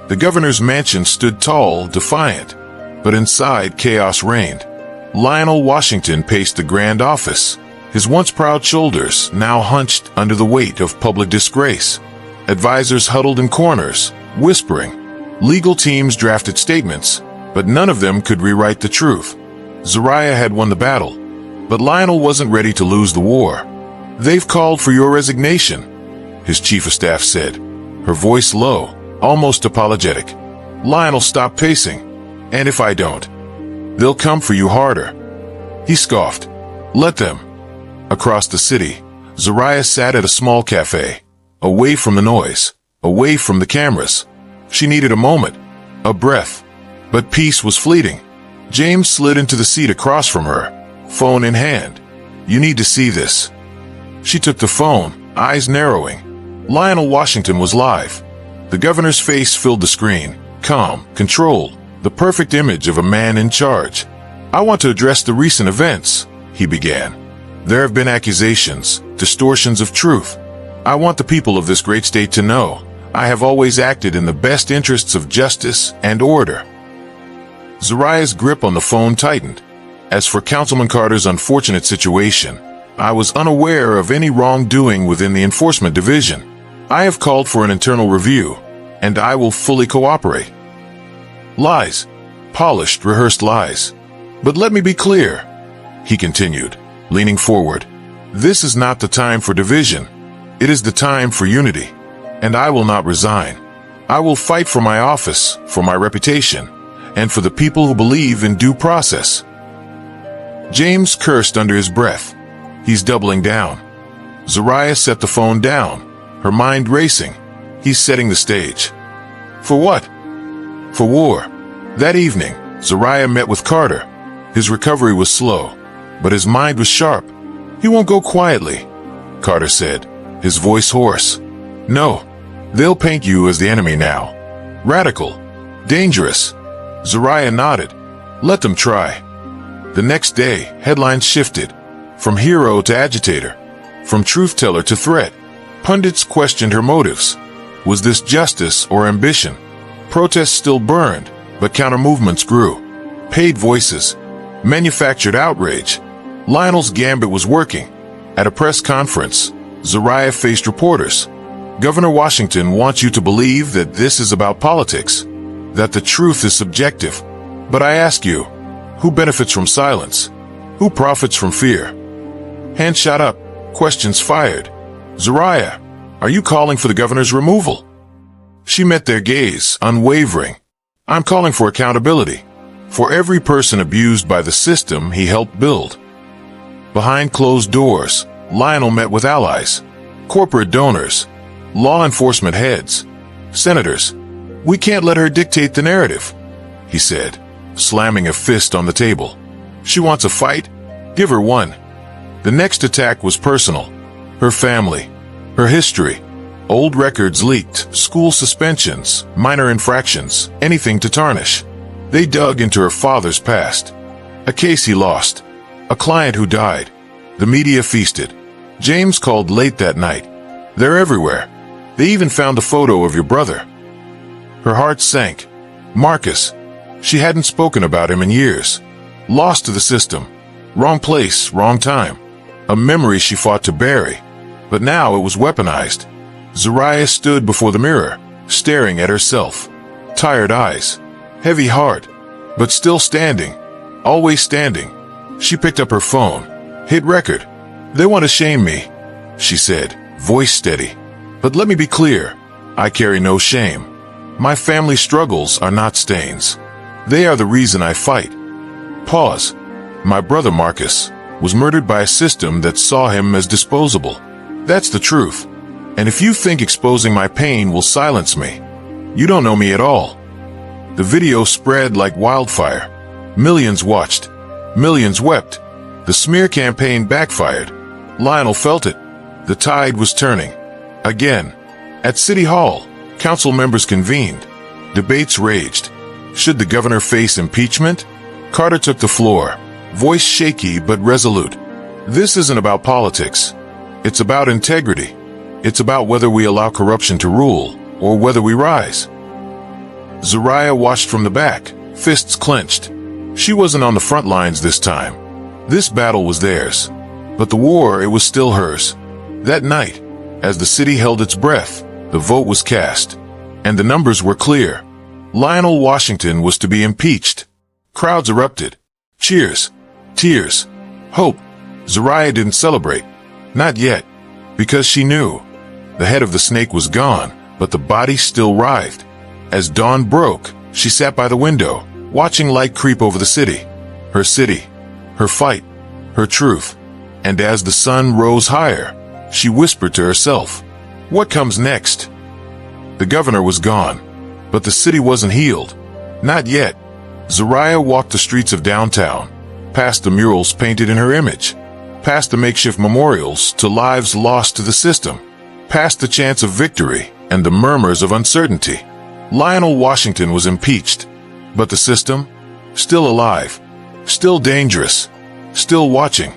The governor's mansion stood tall, defiant, but inside chaos reigned. Lionel Washington paced the grand office, his once proud shoulders now hunched under the weight of public disgrace. Advisors huddled in corners, whispering. Legal teams drafted statements, but none of them could rewrite the truth. Zariah had won the battle, but Lionel wasn't ready to lose the war. "They've called for your resignation," his chief of staff said, her voice low, almost apologetic. Lionel stopped pacing. "And if I don't, they'll come for you harder." He scoffed. "Let them." Across the city, Zariah sat at a small cafe, away from the noise, away from the cameras. She needed a moment, a breath. But peace was fleeting. James slid into the seat across from her, phone in hand. "You need to see this." She took the phone, eyes narrowing. Lionel Washington was live. The governor's face filled the screen, calm, controlled, the perfect image of a man in charge. "I want to address the recent events," he began. "There have been accusations, distortions of truth. I want the people of this great state to know I have always acted in the best interests of justice and order." Zariah's grip on the phone tightened. "As for Councilman Carter's unfortunate situation, I was unaware of any wrongdoing within the enforcement division. I have called for an internal review, and I will fully cooperate." Lies. Polished, rehearsed lies. "But let me be clear," he continued, leaning forward. "This is not the time for division. It is the time for unity. And I will not resign. I will fight for my office, for my reputation, and for the people who believe in due process." James cursed under his breath. He's doubling down. Zariah set the phone down, her mind racing. He's setting the stage. For what? For war. That evening, Zariah met with Carter. His recovery was slow, but his mind was sharp. "He won't go quietly," Carter said, his voice hoarse. "No, they'll paint you as the enemy now. Radical. Dangerous." Zariah nodded. "Let them try." The next day, headlines shifted. From hero to agitator. From truth-teller to threat. Pundits questioned her motives. Was this justice or ambition? Protests still burned, but counter-movements grew. Paid voices. Manufactured outrage. Lionel's gambit was working. At a press conference, Zariah faced reporters. "Governor Washington wants you to believe that this is about politics, that the truth is subjective. But I ask you, who benefits from silence? Who profits from fear?" Hands shot up, questions fired. "Zariah, are you calling for the governor's removal?" She met their gaze, unwavering. "I'm calling for accountability. For every person abused by the system he helped build." Behind closed doors, Lionel met with allies, corporate donors, law enforcement heads, senators. "We can't let her dictate the narrative," he said, slamming a fist on the table. "She wants a fight? Give her one." The next attack was personal. Her family, her history. Old records leaked, school suspensions, minor infractions, anything to tarnish. They dug into her father's past. A case he lost. A client who died. The media feasted. James called late that night. "They're everywhere. They even found a photo of your brother." Her heart sank. Marcus. She hadn't spoken about him in years. Lost to the system. Wrong place, wrong time. A memory she fought to bury. But now it was weaponized. Zariah stood before the mirror, staring at herself. Tired eyes. Heavy heart. But still standing. Always standing. She picked up her phone. Hit record. "They want to shame me," she said, voice steady. "But let me be clear. I carry no shame. My family struggles are not stains. They are the reason I fight." Pause. "My brother Marcus was murdered by a system that saw him as disposable. That's the truth. And if you think exposing my pain will silence me, you don't know me at all." The video spread like wildfire. Millions watched. Millions wept. The smear campaign backfired. Lionel felt it. The tide was turning. Again. At City Hall, council members convened. Debates raged. Should the governor face impeachment? Carter took the floor, voice shaky but resolute. "This isn't about politics. It's about integrity. It's about whether we allow corruption to rule, or whether we rise." Zariah watched from the back, fists clenched. She wasn't on the front lines this time. This battle was theirs. But the war, it was still hers. That night, as the city held its breath, the vote was cast. And the numbers were clear. Lionel Washington was to be impeached. Crowds erupted. Cheers. Tears. Hope. Zariah didn't celebrate. Not yet. Because she knew. The head of the snake was gone, but the body still writhed. As dawn broke, she sat by the window, watching light creep over the city. Her city. Her fight. Her truth. And as the sun rose higher, she whispered to herself, "What comes next?" The governor was gone, but the city wasn't healed. Not yet. Zariah walked the streets of downtown, past the murals painted in her image, past the makeshift memorials to lives lost to the system, past the chance of victory and the murmurs of uncertainty. Lionel Washington was impeached, but the system? Still alive, still dangerous, still watching.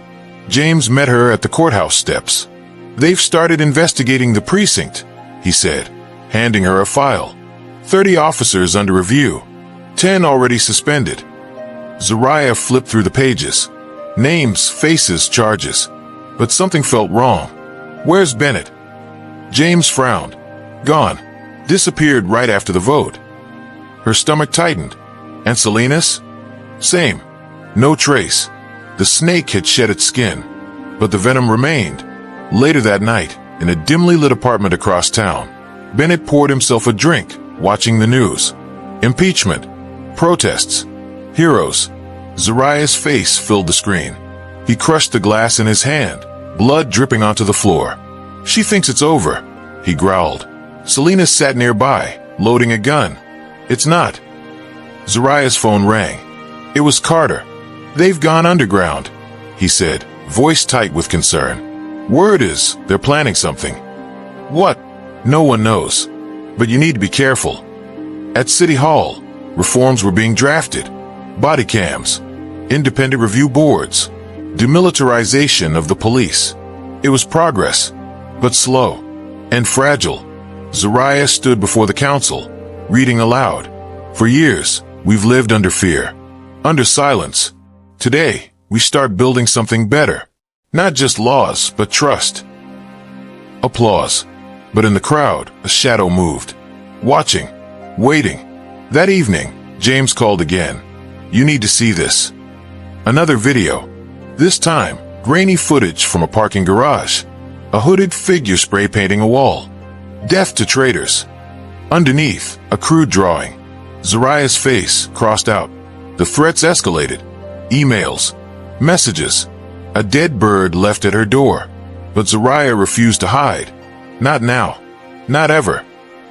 James met her at the courthouse steps. "They've started investigating the precinct," he said, handing her a file. 30 officers under review. 10 already suspended. Zariah flipped through the pages. Names, faces, charges. But something felt wrong. "Where's Bennett?" James frowned. "Gone. Disappeared right after the vote." Her stomach tightened. "And Salinas?" "Same. No trace." The snake had shed its skin, but the venom remained. Later that night, in a dimly lit apartment across town, Bennett poured himself a drink, watching the news. Impeachment. Protests. Heroes. Zariah's face filled the screen. He crushed the glass in his hand, blood dripping onto the floor. "She thinks it's over," he growled. Salinas sat nearby, loading a gun. "It's not." Zariah's phone rang. It was Carter. "They've gone underground," he said, voice tight with concern. "Word is, they're planning something." "What?" "No one knows. But you need to be careful." At City Hall, reforms were being drafted. Body cams, independent review boards, demilitarization of the police. It was progress, but slow and fragile. Zariah stood before the council, reading aloud. "For years, we've lived under fear, under silence. Today, we start building something better. Not just laws, but trust." Applause. But in the crowd, a shadow moved. Watching, waiting. That evening, James called again. "You need to see this." Another video. This time, grainy footage from a parking garage. A hooded figure spray painting a wall. "Death to traitors." Underneath, a crude drawing. Zariah's face crossed out. The threats escalated. Emails, messages, a dead bird left at her door. But Zariah refused to hide. Not now. Not ever.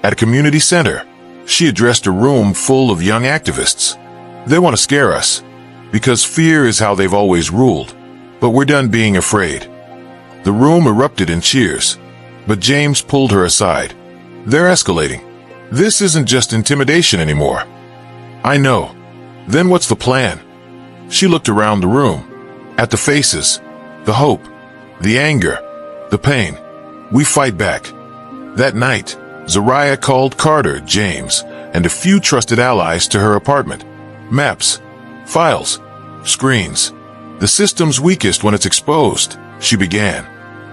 At a community center, she addressed a room full of young activists. "They want to scare us, because fear is how they've always ruled. But we're done being afraid." The room erupted in cheers, but James pulled her aside. "They're escalating. This isn't just intimidation anymore." "I know. Then what's the plan?" She looked around the room, at the faces, the hope, the anger, the pain. "We fight back." That night, Zariah called Carter, James, and a few trusted allies to her apartment. Maps, files, screens. "The system's weakest when it's exposed," she began.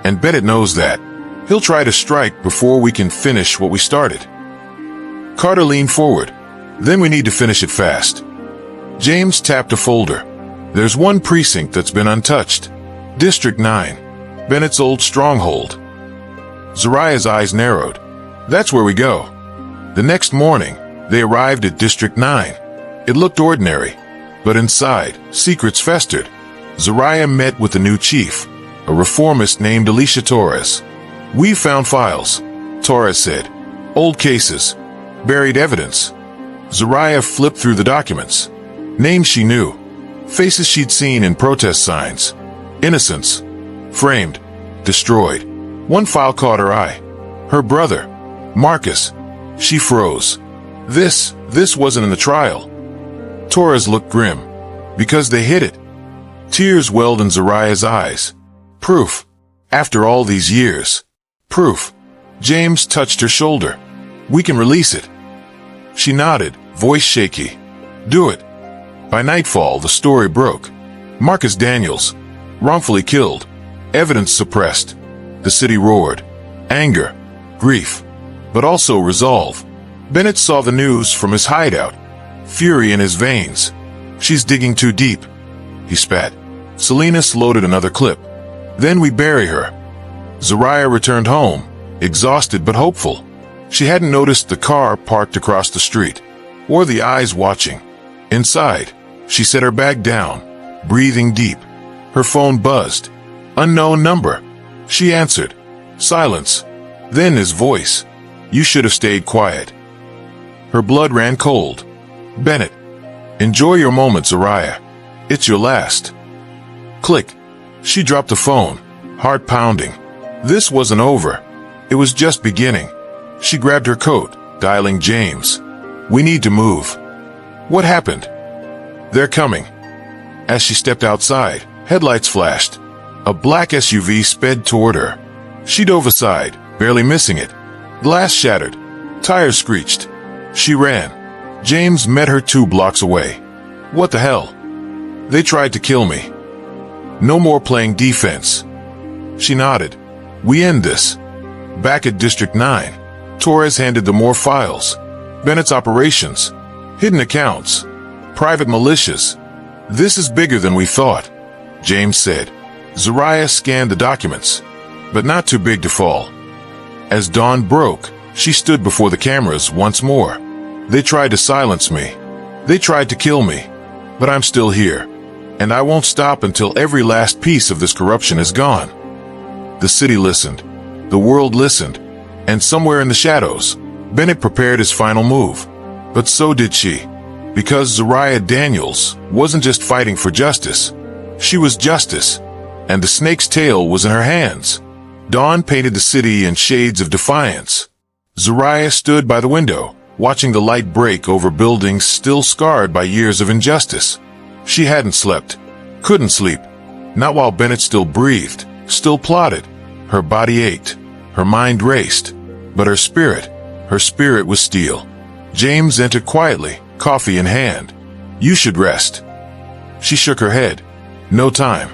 "And Bennett knows that. He'll try to strike before we can finish what we started." Carter leaned forward. "Then we need to finish it fast." James tapped a folder. "There's one precinct that's been untouched. District 9, Bennett's old stronghold." Zariah's eyes narrowed. "That's where we go." The next morning, they arrived at District 9. It looked ordinary, but inside, secrets festered. Zariah met with the new chief, a reformist named Alicia Torres. "We found files," Torres said. "Old cases, buried evidence." Zariah flipped through the documents. Names she knew, faces she'd seen in protest signs. Innocents, framed, destroyed. One file caught her eye. Her brother, Marcus. She froze. This wasn't in the trial. Torres looked grim. Because they hid it. Tears welled in Zariah's eyes. Proof. After all these years. Proof. James touched her shoulder. "We can release it." She nodded, voice shaky. "Do it." By nightfall, the story broke. Marcus Daniels, wrongfully killed. Evidence suppressed. The city roared. Anger, grief, but also resolve. Bennett saw the news from his hideout. Fury in his veins. "She's digging too deep," he spat. Salinas loaded another clip. "Then we bury her." Zariah returned home, exhausted but hopeful. She hadn't noticed the car parked across the street, or the eyes watching. Inside, she set her bag down, breathing deep. Her phone buzzed. Unknown number. She answered. Silence. Then his voice. "You should have stayed quiet." Her blood ran cold. "Bennett, enjoy your moment, Zariah. It's your last." Click. She dropped the phone, heart pounding. This wasn't over. It was just beginning. She grabbed her coat, dialing James. "We need to move." "What happened?" "They're coming." As she stepped outside, headlights flashed. A black SUV sped toward her. She dove aside, barely missing it. Glass shattered. Tires screeched. She ran. James met her 2 blocks away. "What the hell?" "They tried to kill me." "No more playing defense." She nodded. "We end this." Back at District 9, Torres handed them more files. Bennett's operations. Hidden accounts. Private militias. "This is bigger than we thought," James said. Zariah scanned the documents, but not too big to fall. As dawn broke, she stood before the cameras once more. "They tried to silence me. They tried to kill me. But I'm still here. And I won't stop until every last piece of this corruption is gone." The city listened. The world listened. And somewhere in the shadows, Bennett prepared his final move. But so did she. Because Zariah Daniels wasn't just fighting for justice. She was justice, and the snake's tail was in her hands. Dawn painted the city in shades of defiance. Zariah stood by the window, watching the light break over buildings still scarred by years of injustice. She hadn't slept, couldn't sleep, not while Bennett still breathed, still plotted. Her body ached, her mind raced, but her spirit was steel. James entered quietly, coffee in hand. "You should rest." She shook her head. No time.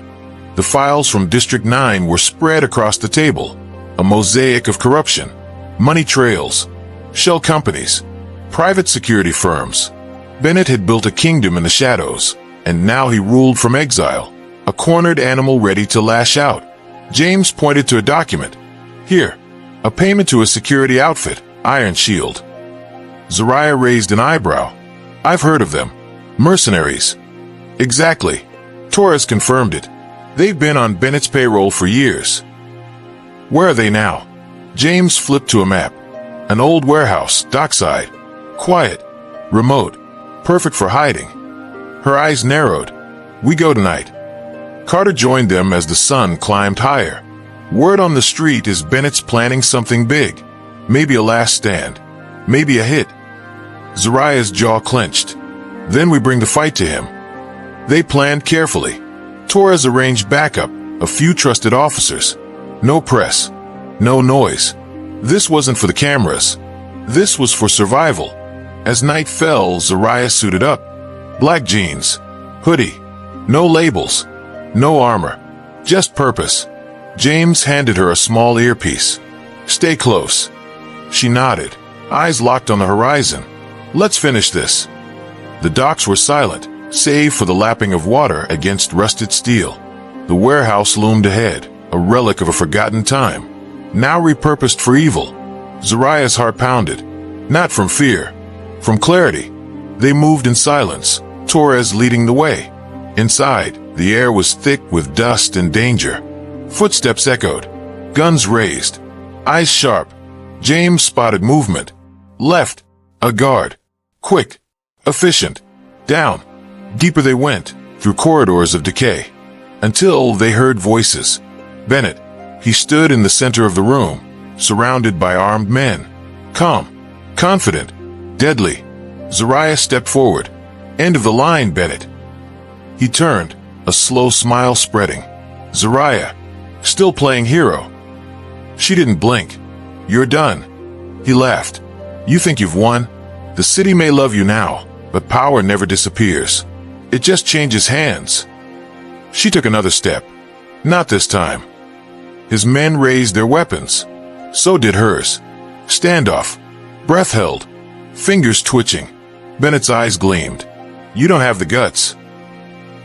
The files from District 9 were spread across the table, a mosaic of corruption, money trails, shell companies, private security firms. Bennett had built a kingdom in the shadows, and now he ruled from exile, a cornered animal ready to lash out. James pointed to a document. "Here, a payment to a security outfit, Iron Shield." Zariah raised an eyebrow. "I've heard of them. Mercenaries." "Exactly." Torres confirmed it. "They've been on Bennett's payroll for years." "Where are they now?" James flipped to a map. An old warehouse, dockside. Quiet. Remote. Perfect for hiding. Her eyes narrowed. "We go tonight." Carter joined them as the sun climbed higher. Word on the street is Bennett's planning something big. Maybe a last stand. Maybe a hit. Zariah's jaw clenched. "Then we bring the fight to him." They planned carefully. Torres arranged backup, a few trusted officers. No press. No noise. This wasn't for the cameras. This was for survival. As night fell, Zariah suited up. Black jeans. Hoodie. No labels. No armor. Just purpose. James handed her a small earpiece. "Stay close." She nodded, eyes locked on the horizon. "Let's finish this." The docks were silent, save for the lapping of water against rusted steel. The warehouse loomed ahead, a relic of a forgotten time, now repurposed for evil. Zariah's heart pounded, not from fear, from clarity. They moved in silence, Torres leading the way. Inside, the air was thick with dust and danger. Footsteps echoed, guns raised, eyes sharp. James spotted movement. Left, a guard. Quick, efficient. Down. Deeper they went, through corridors of decay, until they heard voices. Bennett. He stood in the center of the room, surrounded by armed men. Calm, confident, deadly. Zariah stepped forward. "End of the line, Bennett." He turned, a slow smile spreading. "Zariah, still playing hero." She didn't blink. "You're done." He laughed. "You think you've won? The city may love you now, but power never disappears. It just changes hands." She took another step. Not this time. His men raised their weapons. So did hers. Standoff. Breath held. Fingers twitching. Bennett's eyes gleamed. "You don't have the guts."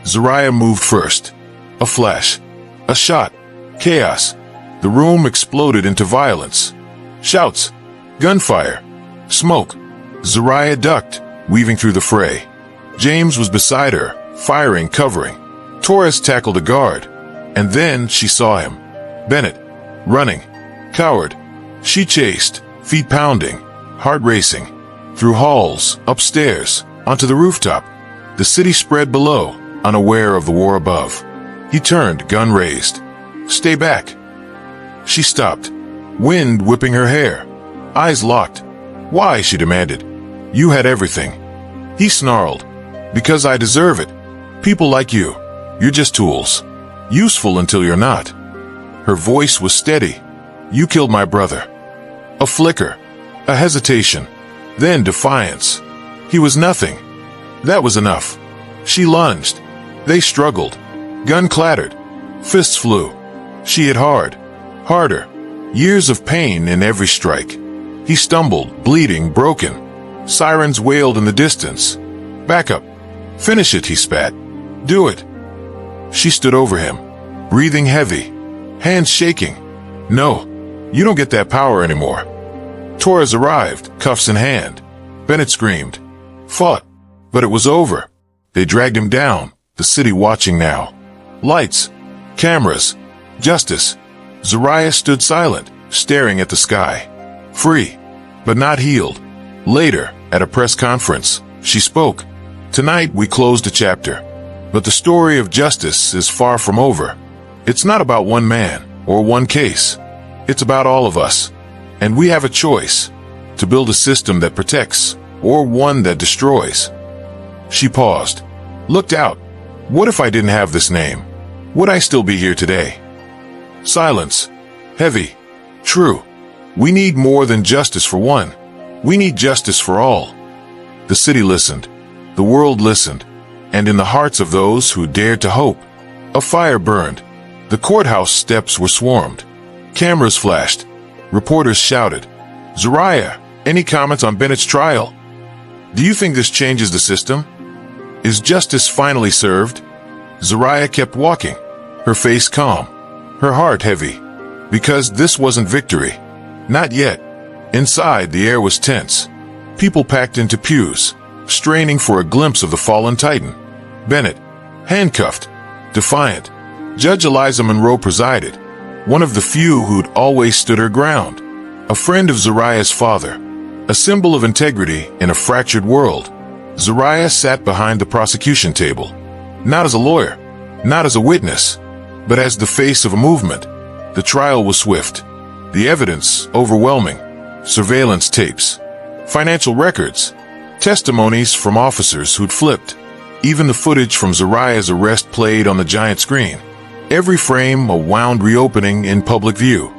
Zariah moved first. A flash. A shot. Chaos. The room exploded into violence. Shouts. Gunfire. Smoke. Zariah ducked, weaving through the fray. James was beside her, firing, covering. Torres tackled a guard. And then she saw him. Bennett. Running. Coward. She chased, feet pounding, heart racing. Through halls, upstairs, onto the rooftop. The city spread below, unaware of the war above. He turned, gun raised. "Stay back." She stopped, wind whipping her hair. Eyes locked. "Why?" she demanded. "You had everything." He snarled. "Because I deserve it. People like you. You're just tools. Useful until you're not." Her voice was steady. "You killed my brother." A flicker. A hesitation. Then defiance. He was nothing. That was enough. She lunged. They struggled. Gun clattered. Fists flew. She hit hard. Harder. Years of pain in every strike. He stumbled, bleeding, broken. Sirens wailed in the distance. "Back up. Finish it," he spat. "Do it." She stood over him, breathing heavy, hands shaking. "No, you don't get that power anymore." Torres arrived, cuffs in hand. Bennett screamed. Fought, but it was over. They dragged him down, the city watching now. Lights, cameras, justice. Zariah stood silent, staring at the sky. Free, but not healed. Later, at a press conference, she spoke. Tonight we closed a chapter, but the story of justice is far from over. It's not about one man or one case. It's about all of us. And we have a choice: to build a system that protects or one that destroys. She paused, looked out. What if I didn't have this name? Would I still be here today? Silence. Heavy. True. We need more than justice for one. We need justice for all. The city listened. The world listened. And in the hearts of those who dared to hope, a fire burned. The courthouse steps were swarmed. Cameras flashed. Reporters shouted, "Zariah, any comments on Bennett's trial? Do you think this changes the system? Is justice finally served?" Zariah kept walking, her face calm, her heart heavy, because this wasn't victory. Not yet. Inside, the air was tense. People packed into pews, straining for a glimpse of the fallen titan. Bennett, handcuffed, defiant. Judge Eliza Monroe presided, one of the few who'd always stood her ground. A friend of Zariah's father, a symbol of integrity in a fractured world. Zariah sat behind the prosecution table, not as a lawyer, not as a witness, but as the face of a movement. The trial was swift, the evidence overwhelming. Surveillance tapes, financial records, testimonies from officers who'd flipped. Even the footage from Zariah's arrest played on the giant screen. Every frame a wound reopening in public view.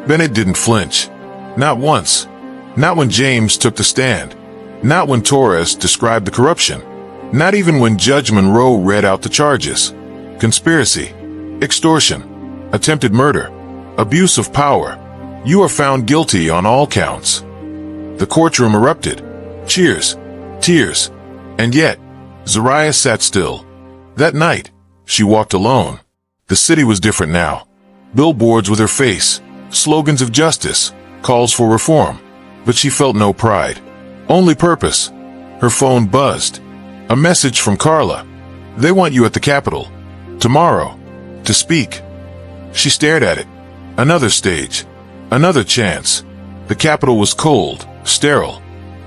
Bennett didn't flinch. Not once. Not when James took the stand. Not when Torres described the corruption. Not even when Judge Monroe read out the charges. Conspiracy, extortion, attempted murder, abuse of power. You are found guilty on all counts. The courtroom erupted. Cheers, tears. And yet, Zariah sat still. That night, she walked alone. The city was different now. Billboards with her face, slogans of justice, calls for reform. But she felt no pride, only purpose. Her phone buzzed. A message from Carla. "They want you at the Capitol. Tomorrow. To speak." She stared at it. Another stage. Another chance. The Capitol was cold, sterile.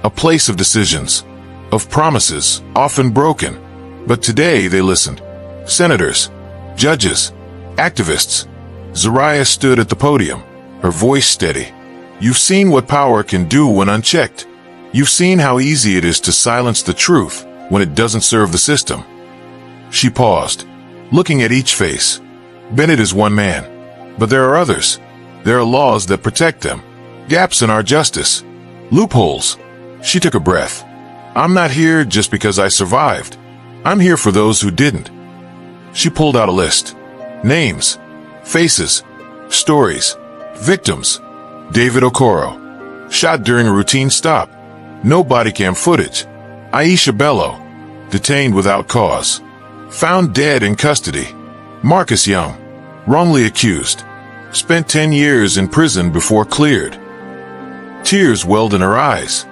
A place of decisions. Of promises, often broken. But today they listened. Senators. Judges. Activists. Zariah stood at the podium, her voice steady. "You've seen what power can do when unchecked. You've seen how easy it is to silence the truth when it doesn't serve the system." She paused, looking at each face. Bennett is one man, but there are others. There are laws that protect them, gaps in our justice, loopholes. She took a breath. "I'm not here just because I survived. I'm here for those who didn't." She pulled out a list. Names, faces, stories, victims. David Okoro, shot during a routine stop. No body cam footage. Aisha Bello, detained without cause. Found dead in custody. Marcus Young, wrongly accused. Spent 10 years in prison before cleared. Tears welled in her eyes,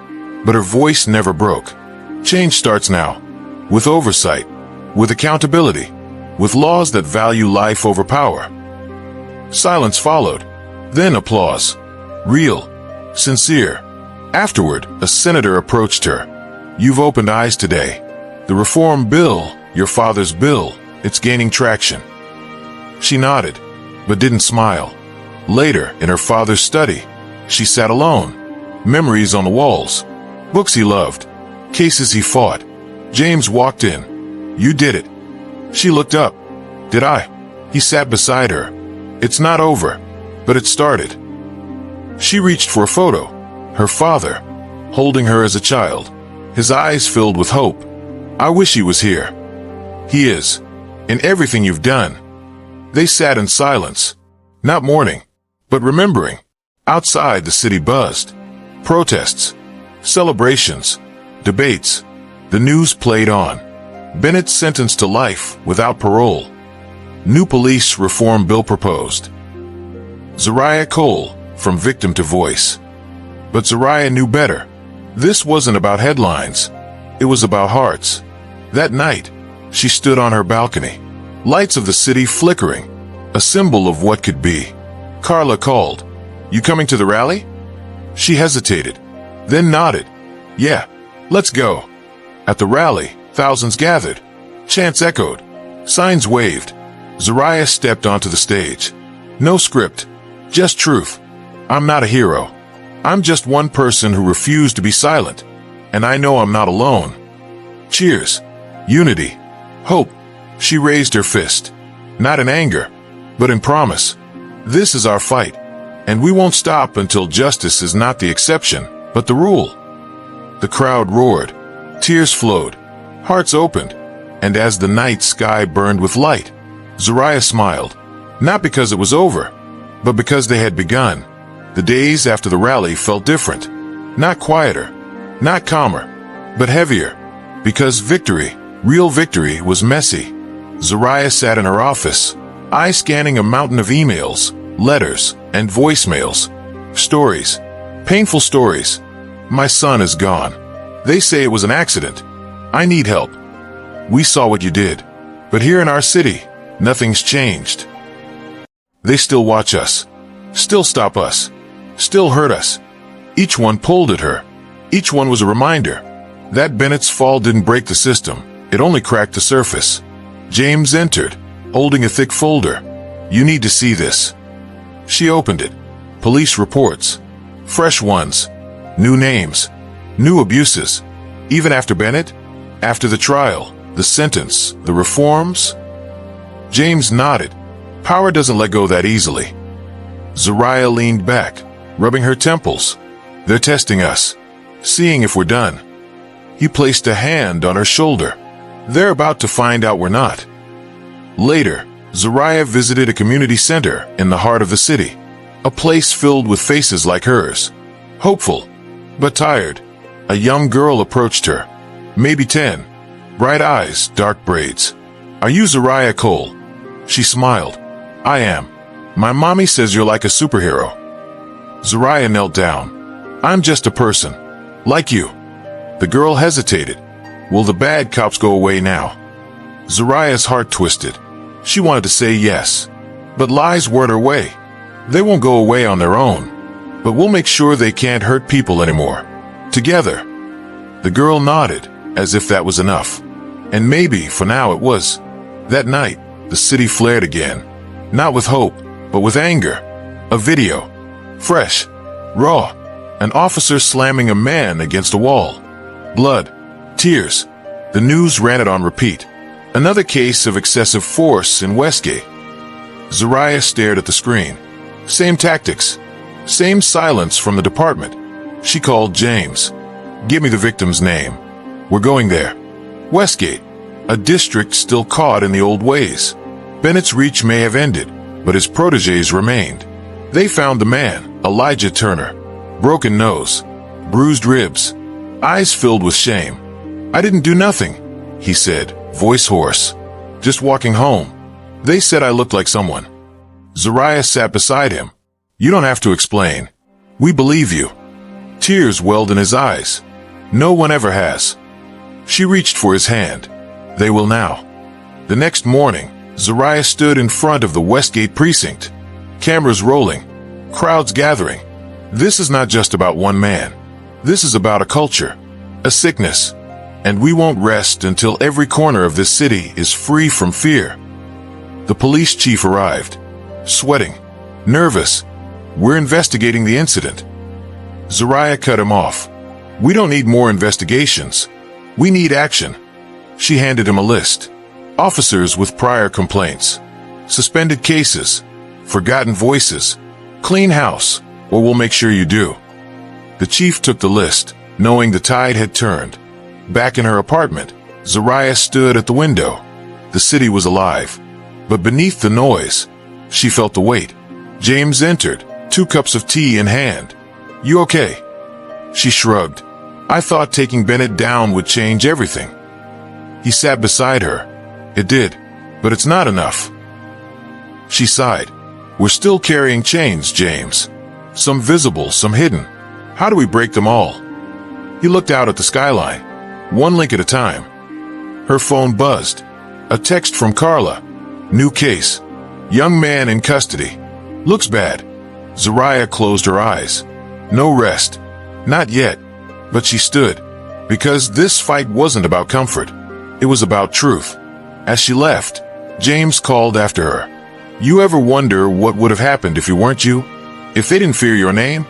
but her voice never broke. Change starts now, with oversight, with accountability, with laws that value life over power. Silence followed, then applause. Real, sincere. Afterward, a senator approached her. "You've opened eyes today. The reform bill, your father's bill, it's gaining traction." She nodded, but didn't smile. Later, in her father's study, she sat alone. Memories on the walls. Books he loved. Cases he fought. James walked in. "You did it." She looked up. "Did I?" He sat beside her. "It's not over, but it started." She reached for a photo. Her father, holding her as a child. His eyes filled with hope. "I wish he was here." "He is. In everything you've done." They sat in silence. Not mourning, but remembering. Outside, the city buzzed. Protests. Celebrations. Debates. The news played on. Bennett sentenced to life without parole. New police reform bill proposed. Zariah Cole, from victim to voice. But Zariah knew better. This wasn't about headlines. It was about hearts. That night, she stood on her balcony. Lights of the city flickering, a symbol of what could be. Carla called. "You coming to the rally?" She hesitated, then nodded. "Yeah, let's go." At the rally, Thousands gathered. Chants echoed. Signs waved. Zariah stepped onto the stage. No script. Just truth. I'm not a hero. I'm just one person who refused to be silent. And I know I'm not alone. Cheers. Unity. Hope. She raised her fist. Not in anger, but in promise. This is our fight. And we won't stop until justice is not the exception, but the rule. The crowd roared. Tears flowed. Hearts opened. And as the night sky burned with light, Zariah smiled. Not because it was over, but because they had begun. The days after the rally felt different. Not quieter, not calmer, but heavier. Because victory, real victory, was messy. Zariah sat in her office, eyes scanning a mountain of emails, letters, and voicemails. Stories. Painful stories. My son is gone. They say it was an accident. I need help. We saw what you did. But here in our city, nothing's changed. They still watch us. Still stop us. Still hurt us. Each one pulled at her. Each one was a reminder. That Bennett's fall didn't break the system. It only cracked the surface. James entered, holding a thick folder. You need to see this. She opened it. Police reports. Fresh ones. New names. New abuses. Even after Bennett? After the trial, the sentence, the reforms? James nodded. Power doesn't let go that easily. Zariah leaned back, rubbing her temples. They're testing us, seeing if we're done. He placed a hand on her shoulder. They're about to find out we're not. Later, Zariah visited a community center in the heart of the city, a place filled with faces like hers. Hopeful, but tired. A young girl approached her, maybe 10, bright eyes, dark braids. Are you Zariah Cole? She smiled. I am. My mommy says you're like a superhero. Zariah knelt down. I'm just a person, like you. The girl hesitated. Will the bad cops go away now? Zariah's heart twisted. She wanted to say yes, but lies weren't her way. They won't go away on their own, but we'll make sure they can't hurt people anymore. Together. The girl nodded, as if that was enough. And maybe, for now, it was. That night, the city flared again. Not with hope, but with anger. A video. Fresh. Raw. An officer slamming a man against a wall. Blood. Tears. The news ran it on repeat. Another case of excessive force in Westgate. Zariah stared at the screen. Same tactics. Same silence from the department. She called James. Give me the victim's name. We're going there. Westgate. A district still caught in the old ways. Bennett's reach may have ended, but his protégés remained. They found the man, Elijah Turner. Broken nose. Bruised ribs. Eyes filled with shame. I didn't do nothing, he said, voice hoarse. Just walking home. They said I looked like someone. Zariah sat beside him. You don't have to explain. We believe you. Tears welled in his eyes. No one ever has. She reached for his hand. They will now. The next morning, Zariah stood in front of the Westgate precinct. Cameras rolling. Crowds gathering. This is not just about one man. This is about a culture. A sickness. And we won't rest until every corner of this city is free from fear. The police chief arrived. Sweating. Nervous. We're investigating the incident. Zariah cut him off. We don't need more investigations. We need action. She handed him a list. Officers with prior complaints. Suspended cases. Forgotten voices. Clean house, or we'll make sure you do. The chief took the list, knowing the tide had turned. Back in her apartment, Zariah stood at the window. The city was alive. But beneath the noise, she felt the weight. James entered, 2 cups of tea in hand. You okay? She shrugged. I thought taking Bennett down would change everything. He sat beside her. It did, but it's not enough. She sighed. We're still carrying chains, James. Some visible, some hidden. How do we break them all? He looked out at the skyline, one link at a time. Her phone buzzed. A text from Carla. New case. Young man in custody. Looks bad. Zariah closed her eyes. No rest. Not yet. But she stood. Because this fight wasn't about comfort. It was about truth. As she left, James called after her. You ever wonder what would have happened if you weren't you? If they didn't fear your name?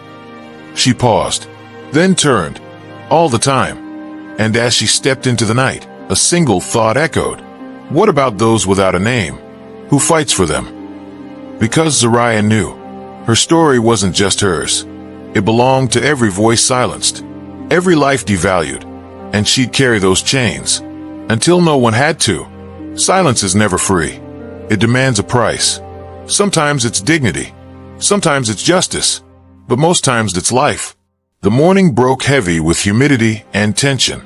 She paused, then turned. All the time. And as she stepped into the night, a single thought echoed. What about those without a name? Who fights for them? Because Zariah knew. Her story wasn't just hers. It belonged to every voice silenced, every life devalued, and she'd carry those chains until no one had to. Silence is never free. It demands a price. Sometimes it's dignity. Sometimes it's justice. But most times it's life. The morning broke heavy with humidity and tension.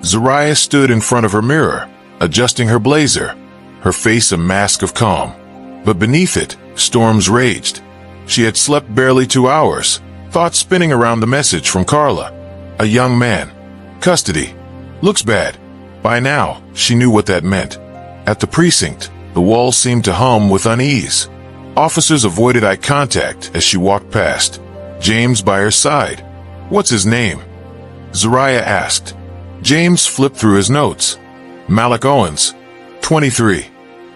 Zariah stood in front of her mirror, adjusting her blazer, her face a mask of calm. But beneath it, storms raged. She had slept barely 2 hours, thoughts spinning around the message from Carla. A young man. Custody. Looks bad. By now, she knew what that meant. At the precinct, the walls seemed to hum with unease. Officers avoided eye contact as she walked past, James by her side. What's his name? Zariah asked. James flipped through his notes. Malik Owens, 23.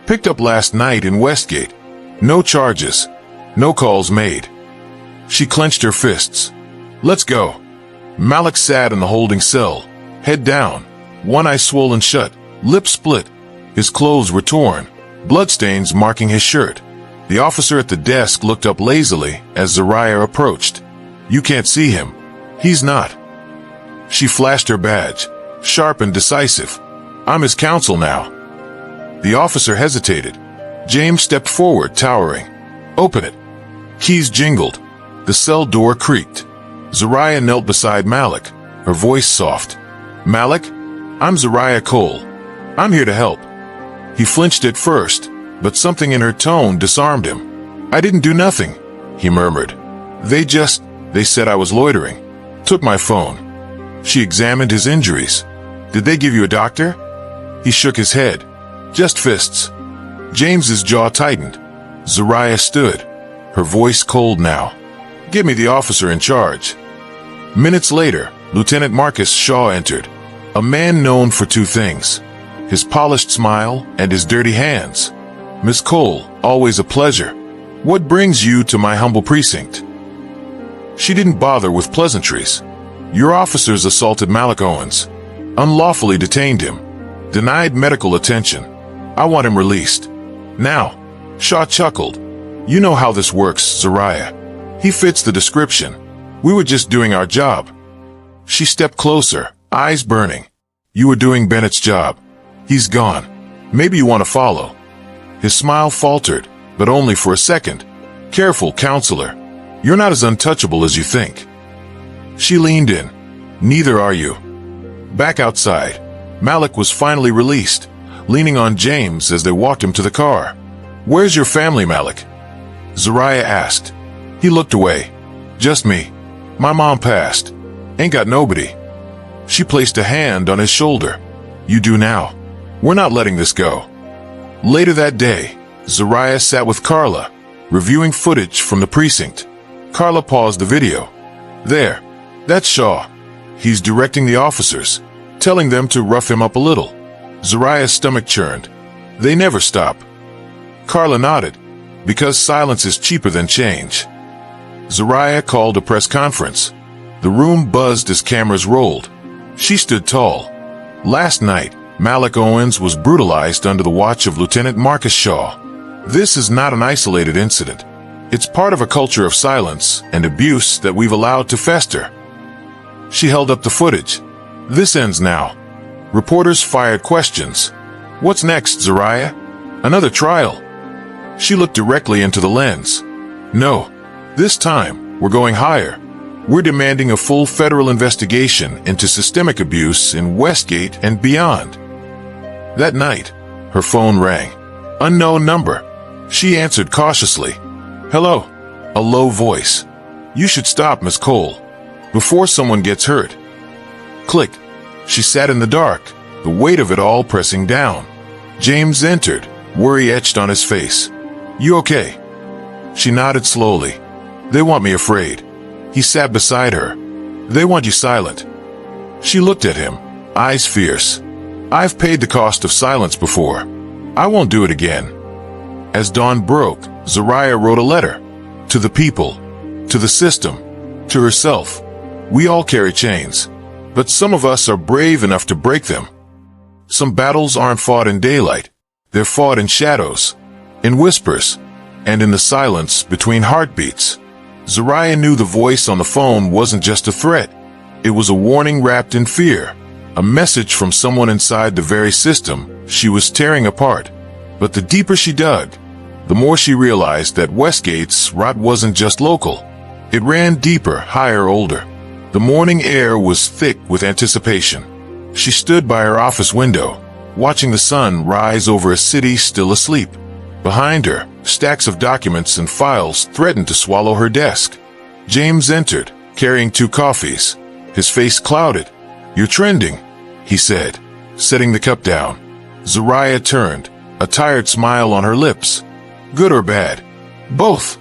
Picked up last night in Westgate. No charges. No calls made. She clenched her fists. Let's go. Malik sat in the holding cell, head down, one eye swollen shut, lips split. His clothes were torn, bloodstains marking his shirt. The officer at the desk looked up lazily as Zariah approached. You can't see him. He's not. She flashed her badge, sharp and decisive. I'm his counsel now. The officer hesitated. James stepped forward, towering. Open it. Keys jingled. The cell door creaked. Zariah knelt beside Malik, her voice soft. Malik, I'm Zariah Cole. I'm here to help. He flinched at first, but something in her tone disarmed him. I didn't do nothing, he murmured. They said I was loitering. Took my phone. She examined his injuries. Did they give you a doctor? He shook his head. Just fists. James's jaw tightened. Zariah stood, her voice cold now. Give me the officer in charge. Minutes later, Lieutenant Marcus Shaw entered, a man known for two things, his polished smile and his dirty hands. Miss Cole, always a pleasure. What brings you to my humble precinct? She didn't bother with pleasantries. Your officers assaulted Malik Owens, unlawfully detained him, denied medical attention. I want him released. Now, Shaw chuckled. You know how this works, Zariah. He fits the description. We were just doing our job. She stepped closer, eyes burning. You were doing Bennett's job. He's gone. Maybe you want to follow. His smile faltered, but only for a second. Careful, counselor. You're not as untouchable as you think. She leaned in. Neither are you. Back outside, Malik was finally released, leaning on James as they walked him to the car. Where's your family, Malik? Zariah asked. He looked away. Just me. My mom passed. Ain't got nobody. She placed a hand on his shoulder. You do now. We're not letting this go. Later that day, Zariah sat with Carla, reviewing footage from the precinct. Carla paused the video. There. That's Shaw. He's directing the officers, telling them to rough him up a little. Zariah's stomach churned. They never stop. Carla nodded. Because silence is cheaper than change. Zariah called a press conference. The room buzzed as cameras rolled. She stood tall. Last night, Malik Owens was brutalized under the watch of Lieutenant Marcus Shaw. This is not an isolated incident. It's part of a culture of silence and abuse that we've allowed to fester. She held up the footage. This ends now. Reporters fired questions. What's next, Zariah? Another trial? She looked directly into the lens. No. This time, we're going higher. We're demanding a full federal investigation into systemic abuse in Westgate and beyond. That night, her phone rang. Unknown number. She answered cautiously. Hello. A low voice. You should stop, Miss Cole. Before someone gets hurt. Click. She sat in the dark, the weight of it all pressing down. James entered, worry etched on his face. You okay? She nodded slowly. They want me afraid. He sat beside her. They want you silent. She looked at him, eyes fierce. I've paid the cost of silence before. I won't do it again. As dawn broke, Zariah wrote a letter. To the people, to the system, to herself. We all carry chains, but some of us are brave enough to break them. Some battles aren't fought in daylight. They're fought in shadows, in whispers, and in the silence between heartbeats. Zariah knew the voice on the phone wasn't just a threat. It was a warning wrapped in fear, a message from someone inside the very system she was tearing apart. But the deeper she dug, the more she realized that Westgate's rot wasn't just local. It ran deeper, higher, older. The morning air was thick with anticipation. She stood by her office window, watching the sun rise over a city still asleep. Behind her, stacks of documents and files threatened to swallow her desk. James entered, carrying 2 coffees, his face clouded. "You're trending," he said, setting the cup down. Zariah turned, a tired smile on her lips. "Good or bad?" "Both,"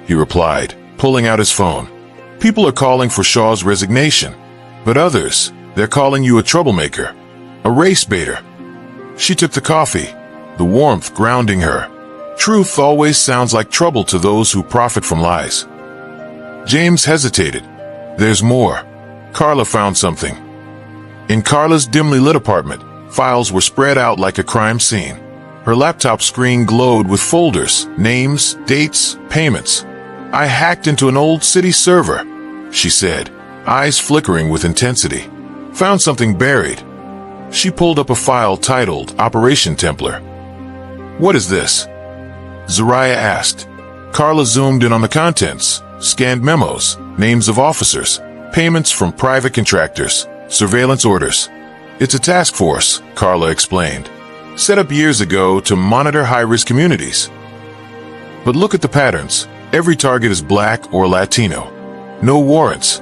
he replied, pulling out his phone. "People are calling for Shaw's resignation, but others, they're calling you a troublemaker, a race baiter." She took the coffee, the warmth grounding her. Truth always sounds like trouble to those who profit from lies. James hesitated. "There's more." Carla found something. In Carla's dimly lit apartment, files were spread out like a crime scene. Her laptop screen glowed with folders, names, dates, payments. "I hacked into an old city server," she said, eyes flickering with intensity. "Found something buried." She pulled up a file titled Operation Templar. "What is this?" Zariah asked. Carla zoomed in on the contents, scanned memos, names of officers, payments from private contractors, surveillance orders. "It's a task force," Carla explained, "set up years ago to monitor high-risk communities. But look at the patterns. Every target is black or Latino. No warrants.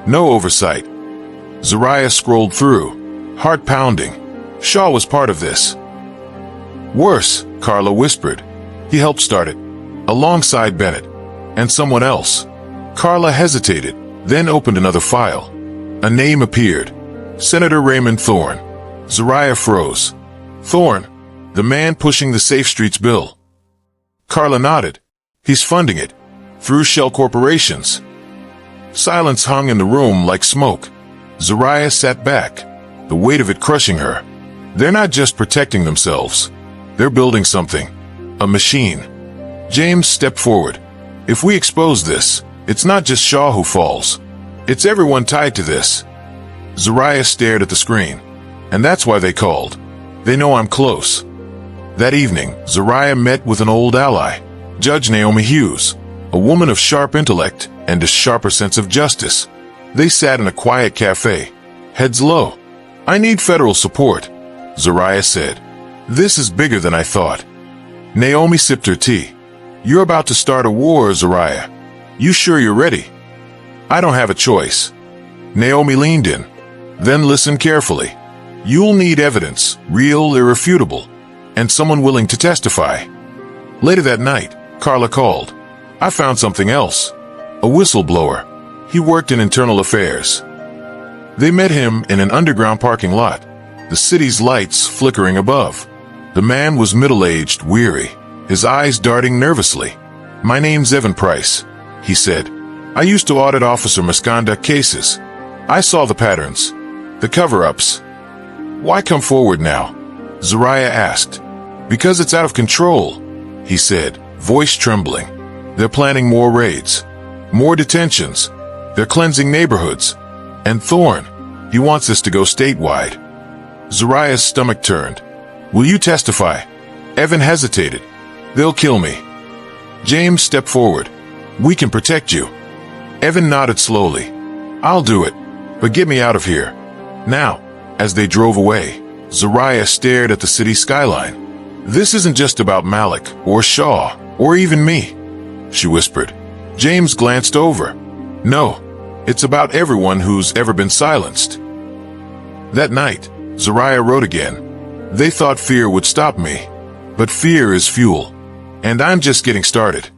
No oversight." Zariah scrolled through, heart pounding. Shaw was part of this. "Worse," Carla whispered. "He helped start it, alongside Bennett, and someone else." Carla hesitated, then opened another file. A name appeared. Senator Raymond Thorne. Zariah froze. "Thorne, the man pushing the Safe Streets bill." Carla nodded. "He's funding it, through shell corporations." Silence hung in the room like smoke. Zariah sat back, the weight of it crushing her. They're not just protecting themselves. They're building something. A machine. James stepped forward. "If we expose this, it's not just Shaw who falls. It's everyone tied to this." Zariah stared at the screen. "And that's why they called. They know I'm close." That evening, Zariah met with an old ally, Judge Naomi Hughes, a woman of sharp intellect and a sharper sense of justice. They sat in a quiet cafe, heads low. "I need federal support," Zariah said. "This is bigger than I thought." Naomi sipped her tea. "You're about to start a war, Zariah. You sure you're ready?" "I don't have a choice." Naomi leaned in. "Then listen carefully. You'll need evidence, real, irrefutable, and someone willing to testify." Later that night, Carla called. "I found something else. A whistleblower. He worked in internal affairs." They met him in an underground parking lot, the city's lights flickering above. The man was middle-aged, weary, his eyes darting nervously. "My name's Evan Price," he said. "I used to audit officer misconduct cases. I saw the patterns, the cover-ups." "Why come forward now?" Zariah asked. "Because it's out of control," he said, voice trembling. "They're planning more raids, more detentions. They're cleansing neighborhoods. And Thorne, he wants this to go statewide." Zariah's stomach turned. "Will you testify?" Evan hesitated. "They'll kill me." James stepped forward. "We can protect you." Evan nodded slowly. "I'll do it, but get me out of here. Now." As they drove away, Zariah stared at the city skyline. "This isn't just about Malik, or Shaw, or even me," she whispered. James glanced over. "No, it's about everyone who's ever been silenced." That night, Zariah wrote again. "They thought fear would stop me, but fear is fuel, and I'm just getting started."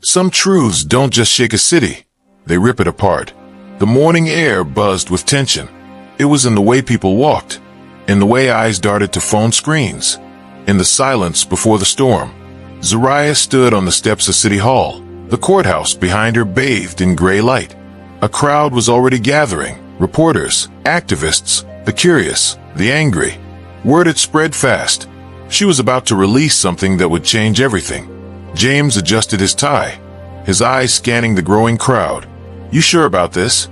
Some truths don't just shake a city, they rip it apart. The morning air buzzed with tension. It was in the way people walked, in the way eyes darted to phone screens. In the silence before the storm, Zariah stood on the steps of City Hall, the courthouse behind her bathed in gray light. A crowd was already gathering, reporters, activists, the curious, the angry. Word had spread fast. She was about to release something that would change everything. James adjusted his tie, his eyes scanning the growing crowd. "You sure about this?"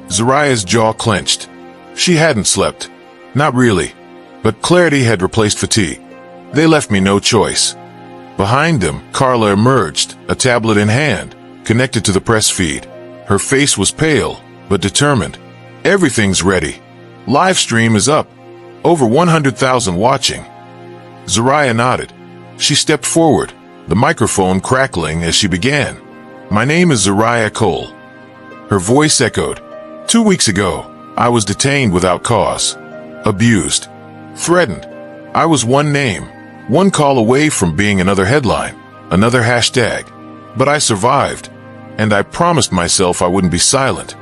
Zariah's jaw clenched. She hadn't slept. Not really. But clarity had replaced fatigue. They left me no choice. Behind them, Carla emerged, a tablet in hand, connected to the press feed. Her face was pale, but determined. "Everything's ready. Live stream is up. Over 100,000 watching." Zariah nodded. She stepped forward, the microphone crackling as she began. "My name is Zariah Cole." Her voice echoed. 2 weeks ago, I was detained without cause. Abused. Threatened. I was one name, one call away from being another headline, another hashtag. But I survived, and I promised myself I wouldn't be silent.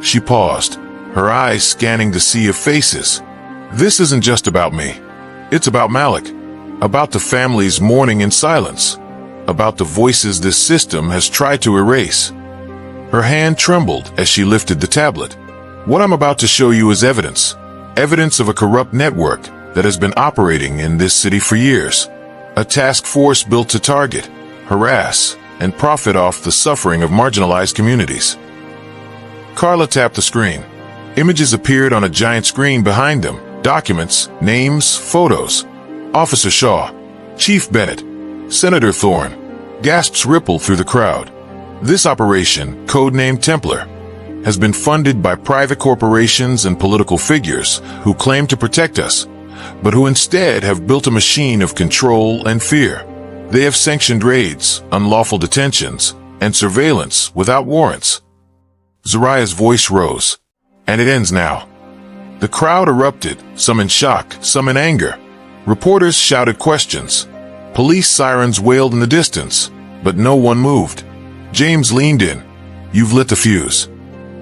She paused, her eyes scanning the sea of faces. "This isn't just about me. It's about Malik, about the families mourning in silence, about the voices this system has tried to erase." Her hand trembled as she lifted the tablet. "What I'm about to show you is evidence. Evidence of a corrupt network that has been operating in this city for years. A task force built to target, harass, and profit off the suffering of marginalized communities." Carla tapped the screen. Images appeared on a giant screen behind them. Documents, names, photos. Officer Shaw, Chief Bennett, Senator Thorne. Gasps rippled through the crowd. This operation, codenamed Templar, has been funded by private corporations and political figures who claim to protect us, but who instead have built a machine of control and fear. They have sanctioned raids, unlawful detentions, and surveillance without warrants. Zariah's voice rose. "And it ends now." The crowd erupted, some in shock, some in anger. Reporters shouted questions. Police sirens wailed in the distance, but no one moved. James leaned in. "You've lit the fuse."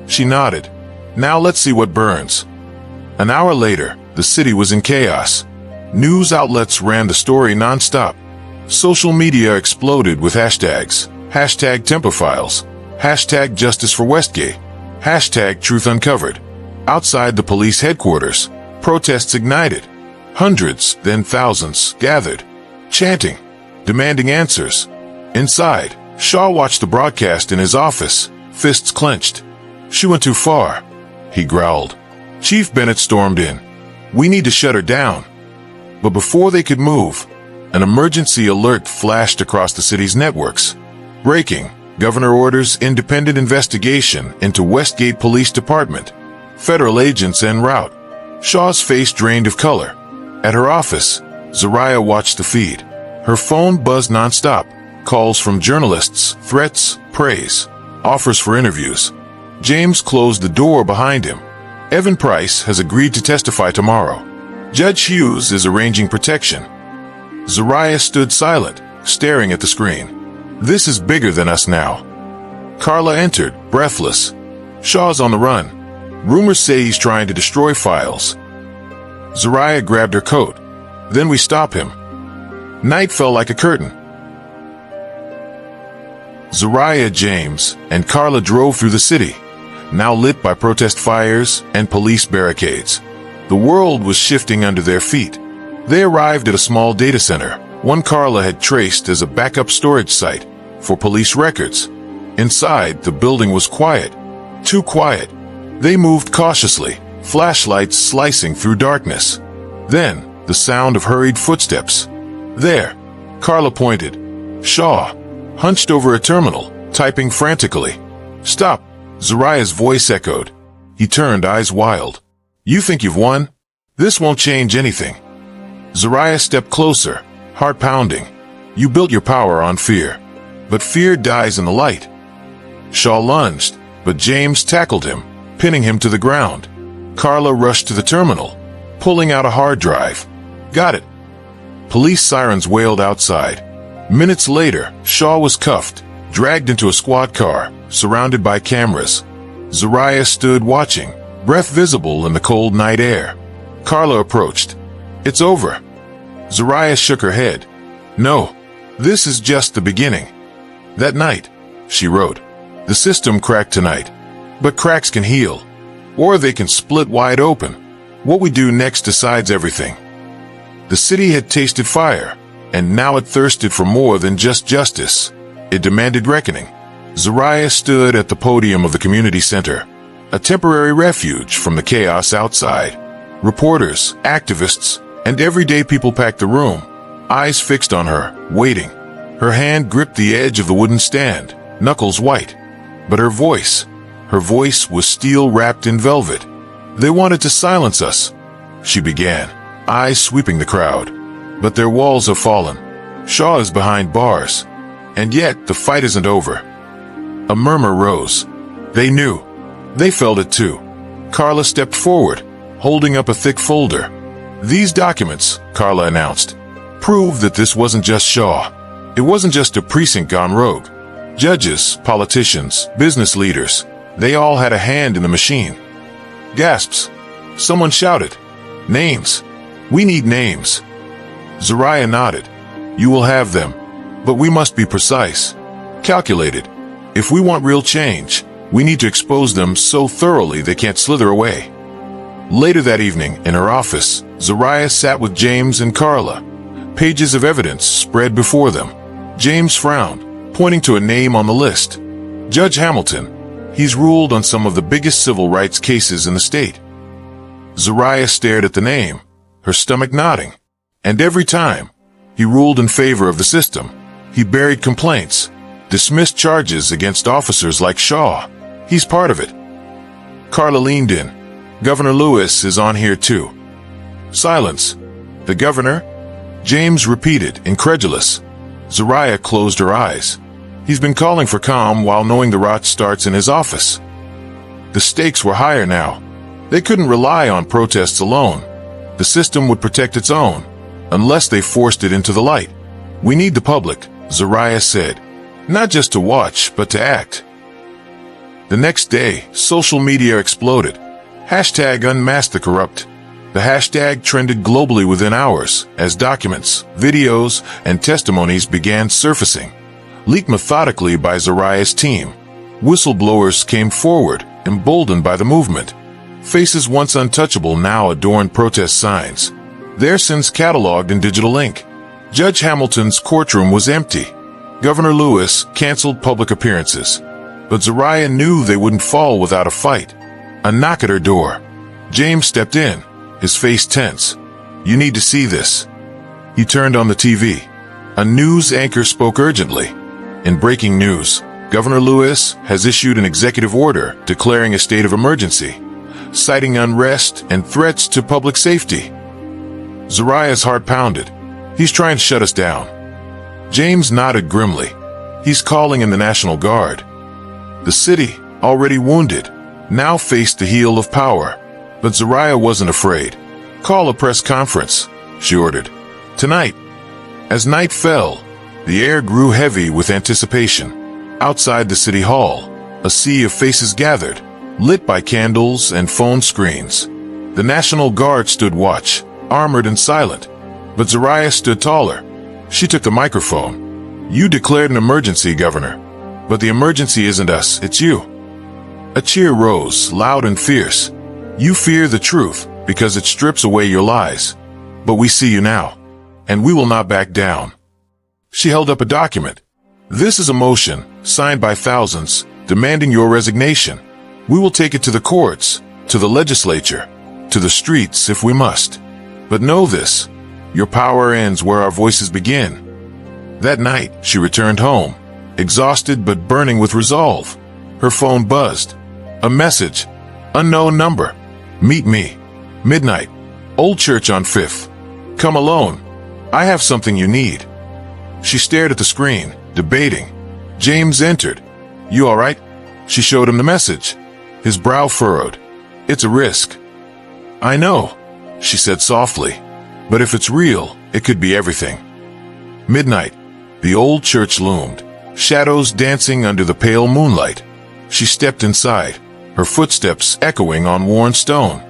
She nodded. "Now let's see what burns." An hour later, the city was in chaos. News outlets ran the story nonstop. Social media exploded with hashtags. Hashtag Temperfiles. Hashtag Justice for Westgate. Hashtag Truth Uncovered. Outside the police headquarters, protests ignited. Hundreds, then thousands, gathered, chanting, demanding answers. Inside, Shaw watched the broadcast in his office, fists clenched. "She went too far," he growled. Chief Bennett stormed in. "We need to shut her down." But before they could move, an emergency alert flashed across the city's networks. Breaking, Governor orders independent investigation into Westgate Police Department. Federal agents en route. Shaw's face drained of color. At her office, Zariah watched the feed. Her phone buzzed nonstop. Calls from journalists, threats, praise, offers for interviews. James closed the door behind him. "Evan Price has agreed to testify tomorrow. Judge Hughes is arranging protection." Zariah stood silent, staring at the screen. "This is bigger than us now." Carla entered, breathless. "Shaw's on the run. Rumors say he's trying to destroy files." Zariah grabbed her coat. "Then we stop him." Night fell like a curtain. Zariah, James, and Carla drove through the city, now lit by protest fires and police barricades. The world was shifting under their feet. They arrived at a small data center, one Carla had traced as a backup storage site for police records. Inside, the building was quiet. Too quiet. They moved cautiously, flashlights slicing through darkness. Then, the sound of hurried footsteps. "There," Carla pointed. Shaw, hunched over a terminal, typing frantically. "Stop," Zariah's voice echoed. He turned, eyes wild. "You think you've won? This won't change anything." Zariah stepped closer, heart pounding. "You built your power on fear. But fear dies in the light." Shaw lunged, but James tackled him, pinning him to the ground. Carla rushed to the terminal, pulling out a hard drive. "Got it." Police sirens wailed outside. Minutes later, Shaw was cuffed, dragged into a squad car, surrounded by cameras. Zariah stood watching, breath visible in the cold night air. Carla approached. "It's over." Zariah shook her head. "No, this is just the beginning." That night, she wrote, "The system cracked tonight, but cracks can heal, or they can split wide open. What we do next decides everything." The city had tasted fire, and now it thirsted for more than just justice. It demanded reckoning. Zariah stood at the podium of the community center, a temporary refuge from the chaos outside. Reporters, activists, and everyday people packed the room, eyes fixed on her, waiting. Her hand gripped the edge of the wooden stand, knuckles white. But her voice was steel wrapped in velvet. "They wanted to silence us," she began, eyes sweeping the crowd. "But their walls have fallen. Shaw is behind bars. And yet the fight isn't over." A murmur rose. They knew. They felt it too. Carla stepped forward, holding up a thick folder. "These documents," Carla announced, "prove that this wasn't just Shaw. It wasn't just a precinct gone rogue. Judges, politicians, business leaders, they all had a hand in the machine." Gasps. Someone shouted, "Names! We need names." Zariah nodded. "You will have them, but we must be precise, calculated. If we want real change, we need to expose them so thoroughly they can't slither away." Later that evening, in her office, Zariah sat with James and Carla. Pages of evidence spread before them. James frowned, pointing to a name on the list. "Judge Hamilton. He's ruled on some of the biggest civil rights cases in the state." Zariah stared at the name, her stomach knotting. And every time, he ruled in favor of the system. He buried complaints, dismissed charges against officers like Shaw. He's part of it. Carla leaned in. "Governor Lewis is on here too." Silence. "The governor?" James repeated, incredulous. Zariah closed her eyes. He's been calling for calm while knowing the rot starts in his office. The stakes were higher now. They couldn't rely on protests alone. The system would protect its own, unless they forced it into the light. "We need the public," Zariah said. "Not just to watch, but to act." The next day, social media exploded. #UnmaskTheCorrupt. The hashtag trended globally within hours as documents, videos, and testimonies began surfacing, leaked methodically by Zariah's team. Whistleblowers came forward, emboldened by the movement. Faces once untouchable now adorned protest signs, their sins cataloged in digital ink. Judge Hamilton's courtroom was empty. Governor Lewis canceled public appearances. But Zariah knew they wouldn't fall without a fight. A knock at her door. James stepped in, his face tense. "You need to see this." He turned on the TV. A news anchor spoke urgently. In breaking news, Governor Lewis has issued an executive order declaring a state of emergency, citing unrest and threats to public safety. Zariah's heart pounded. He's trying to shut us down. James nodded grimly. He's calling in the National Guard. The city, already wounded, now faced the heel of power. But Zariah wasn't afraid. "Call a press conference," she ordered. "Tonight." As night fell, the air grew heavy with anticipation. Outside the city hall, a sea of faces gathered, lit by candles and phone screens. The National Guard stood watch, armored and silent. But Zariah stood taller. She took the microphone. "You declared an emergency, Governor. But the emergency isn't us, it's you." A cheer rose, loud and fierce. "You fear the truth because it strips away your lies. But we see you now, and we will not back down." She held up a document. "This is a motion, signed by thousands, demanding your resignation. We will take it to the courts, to the legislature, to the streets if we must. But know this, your power ends where our voices begin." That night, she returned home, exhausted but burning with resolve. Her phone buzzed. A message. Unknown number. "Meet me. Midnight. Old Church on 5th. Come alone. I have something you need." She stared at the screen, debating. James entered. "You all right?" She showed him the message. His brow furrowed. "It's a risk." "I know," she said softly. "But if it's real, it could be everything." Midnight. The old church loomed, shadows dancing under the pale moonlight. She stepped inside, her footsteps echoing on worn stone.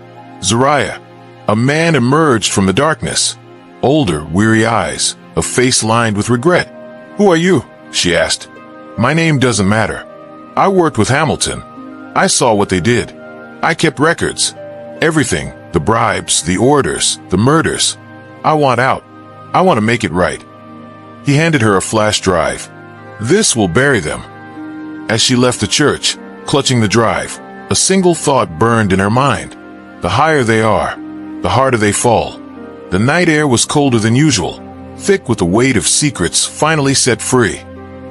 "Zariah." A man emerged from the darkness. Older, weary eyes, a face lined with regret. "Who are you?" she asked. "My name doesn't matter. I worked with Hamilton. I saw what they did. I kept records. Everything, the bribes, the orders, the murders. I want out. I want to make it right." He handed her a flash drive. "This will bury them." As she left the church, clutching the drive, a single thought burned in her mind. The higher they are, the harder they fall. The night air was colder than usual, thick with the weight of secrets finally set free.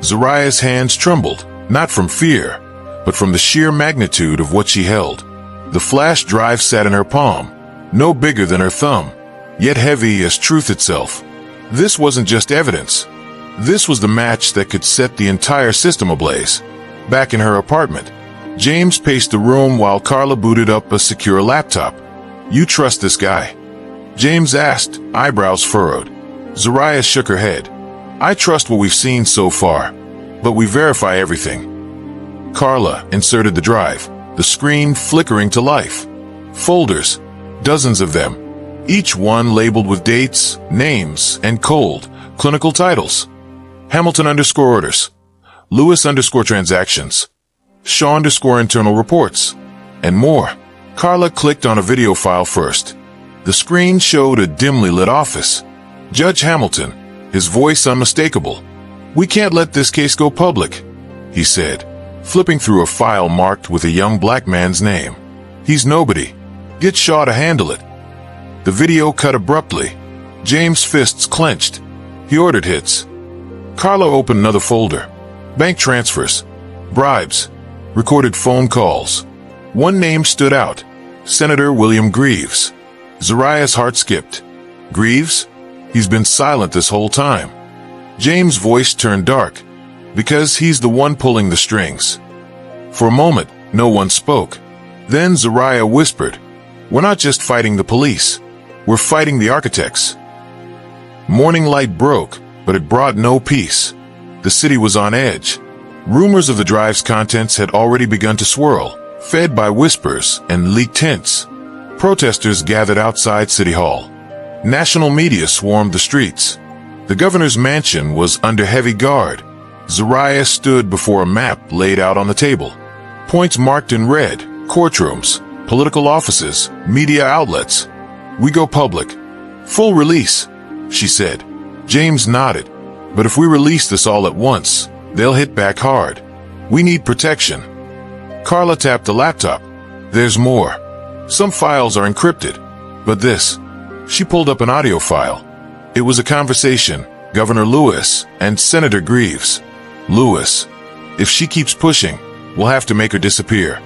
Zariah's hands trembled, not from fear, but from the sheer magnitude of what she held. The flash drive sat in her palm, no bigger than her thumb, yet heavy as truth itself. This wasn't just evidence. This was the match that could set the entire system ablaze. Back in her apartment, James paced the room while Carla booted up a secure laptop. "You trust this guy?" James asked, eyebrows furrowed. Zariah shook her head. "I trust what we've seen so far, but we verify everything." Carla inserted the drive, the screen flickering to life. Folders, dozens of them, each one labeled with dates, names, and cold, clinical titles. Hamilton _ orders, Lewis _ transactions, Shaw _ internal reports, and more. Carla clicked on a video file first. The screen showed a dimly lit office. Judge Hamilton, his voice unmistakable. "We can't let this case go public," he said, flipping through a file marked with a young black man's name. "He's nobody. Get Shaw to handle it." The video cut abruptly. James' fists clenched. He ordered hits. Carla opened another folder. Bank transfers, bribes, recorded phone calls. One name stood out. Senator William Greaves. Zariah's heart skipped. Greaves? He's been silent this whole time. James' voice turned dark. Because he's the one pulling the strings. For a moment, no one spoke. Then Zariah whispered, "We're not just fighting the police. We're fighting the architects." Morning light broke, but it brought no peace. The city was on edge. Rumors of the drive's contents had already begun to swirl, fed by whispers and leaked hints. Protesters gathered outside City Hall. National media swarmed the streets. The governor's mansion was under heavy guard. Zariah stood before a map laid out on the table. Points marked in red, courtrooms, political offices, media outlets. "We go public. Full release," she said. James nodded. "But if we release this all at once, they'll hit back hard. We need protection." Carla tapped the laptop. "There's more. Some files are encrypted. But this." She pulled up an audio file. It was a conversation, Governor Lewis and Senator Greaves. "Lewis, if she keeps pushing, we'll have to make her disappear."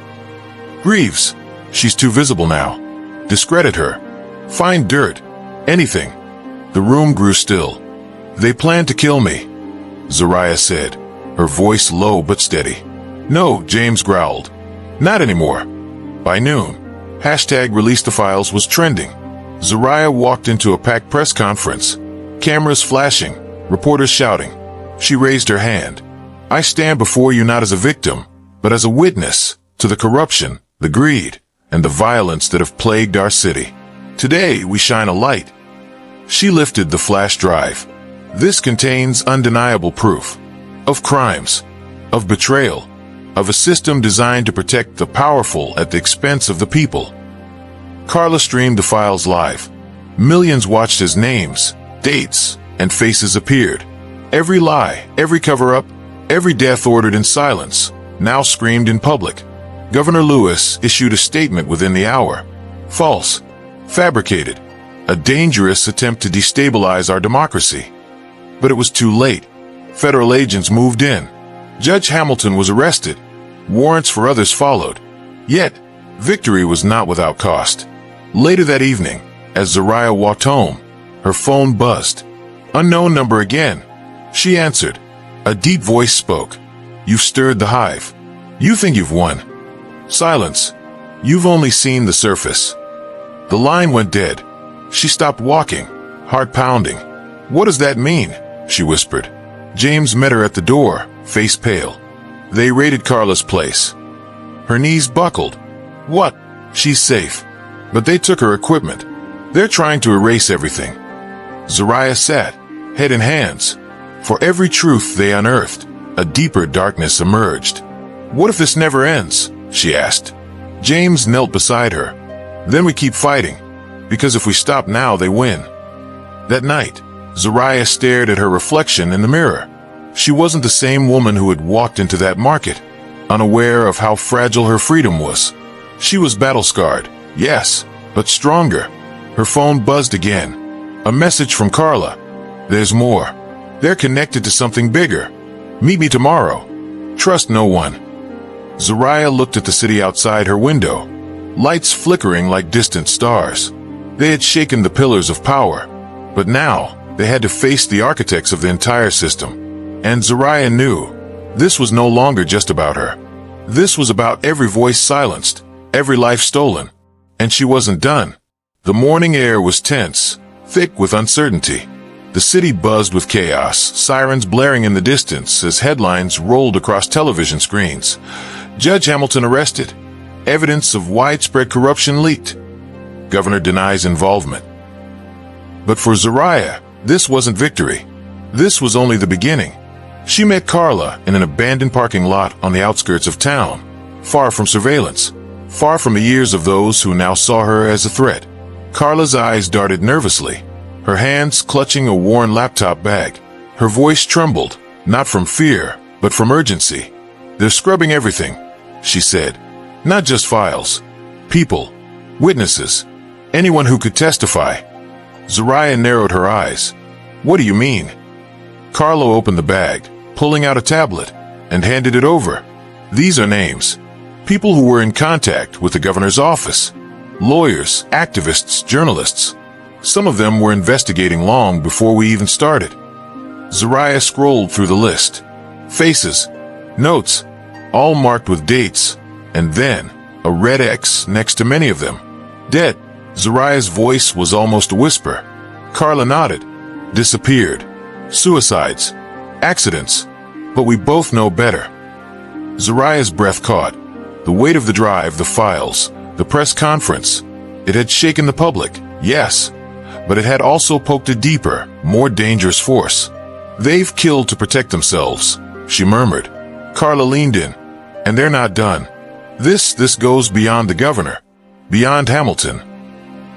"Greaves, she's too visible now. Discredit her. Find dirt. Anything." The room grew still. "They plan to kill me," Zariah said, her voice low but steady. "No," James growled. "Not anymore." By noon, #release the files was trending. Zariah walked into a packed press conference, cameras flashing, reporters shouting. She raised her hand. "I stand before you not as a victim, but as a witness to the corruption, the greed, and the violence that have plagued our city. Today we shine a light." She lifted the flash drive. "This contains undeniable proof of crimes, of betrayal, of a system designed to protect the powerful at the expense of the people." Carla streamed the files live. Millions watched as names, dates, and faces appeared. Every lie, every cover-up, every death ordered in silence, now screamed in public. Governor Lewis issued a statement within the hour. False. Fabricated. A dangerous attempt to destabilize our democracy. But it was too late. Federal agents moved in. Judge Hamilton was arrested. Warrants for others followed. Yet, victory was not without cost. Later that evening, as Zariah walked home, her phone buzzed. Unknown number again. She answered. A deep voice spoke. "You've stirred the hive. You think you've won." Silence. "You've only seen the surface." The line went dead. She stopped walking, heart pounding. "What does that mean?" she whispered. James met her at the door, face pale. They raided Carla's place. Her knees buckled. "What? She's safe." But they took her equipment. They're trying to erase everything. Zariah sat, head in hands. For every truth they unearthed, a deeper darkness emerged. What if this never ends? She asked. James knelt beside her. Then we keep fighting, because if we stop now, they win. That night, Zariah stared at her reflection in the mirror. She wasn't the same woman who had walked into that market, unaware of how fragile her freedom was. She was battle-scarred, yes, but stronger. Her phone buzzed again. A message from Carla. There's more. They're connected to something bigger. Meet me tomorrow. Trust no one. Zariah looked at the city outside her window, lights flickering like distant stars. They had shaken the pillars of power, but now they had to face the architects of the entire system. And Zariah knew this was no longer just about her. This was about every voice silenced, every life stolen. And she wasn't done. The morning air was tense, thick with uncertainty. The city buzzed with chaos, sirens blaring in the distance as headlines rolled across television screens. Judge Hamilton arrested. Evidence of widespread corruption leaked. Governor denies involvement. But for Zariah, this wasn't victory. This was only the beginning. She met Carla in an abandoned parking lot on the outskirts of town, far from surveillance, far from the ears of those who now saw her as a threat. Carla's eyes darted nervously, her hands clutching a worn laptop bag. Her voice trembled, not from fear, but from urgency. They're scrubbing everything, she said. Not just files. People. Witnesses. Anyone who could testify. Zariah narrowed her eyes. What do you mean? Carla opened the bag, pulling out a tablet, and handed it over. These are names. People who were in contact with the governor's office. Lawyers, activists, journalists. Some of them were investigating long before we even started. Zariah scrolled through the list. Faces, notes, all marked with dates, and then a red X next to many of them. Dead. Zariah's voice was almost a whisper. Carla nodded. Disappeared. Suicides. Accidents. But we both know better. Zariah's breath caught. The weight of the drive, the files, the press conference. It had shaken the public, yes, but it had also poked a deeper, more dangerous force. They've killed to protect themselves, she murmured. Carla leaned in. And they're not done. This goes beyond the governor, beyond Hamilton.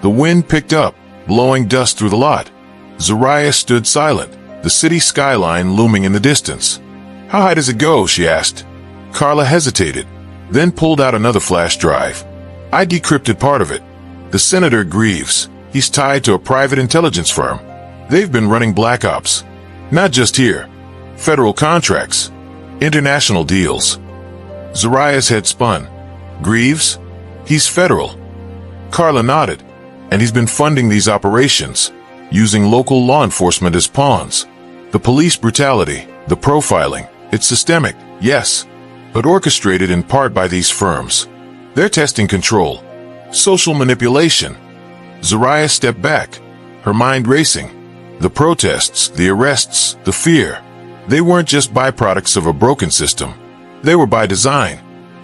The wind picked up, blowing dust through the lot. Zariah stood silent, the city skyline looming in the distance. How high does it go? She asked. Carla hesitated, then pulled out another flash drive. I decrypted part of it. The Senator Greaves, he's tied to a private intelligence firm. They've been running black ops. Not just here. Federal contracts. International deals. Zariah's head spun. Greaves? He's federal. Carla nodded. And he's been funding these operations, using local law enforcement as pawns. The police brutality, the profiling, it's systemic, yes, but orchestrated in part by these firms. They're testing control. Social manipulation. Zariah stepped back, her mind racing. The protests, the arrests, the fear. They weren't just byproducts of a broken system. They were by design.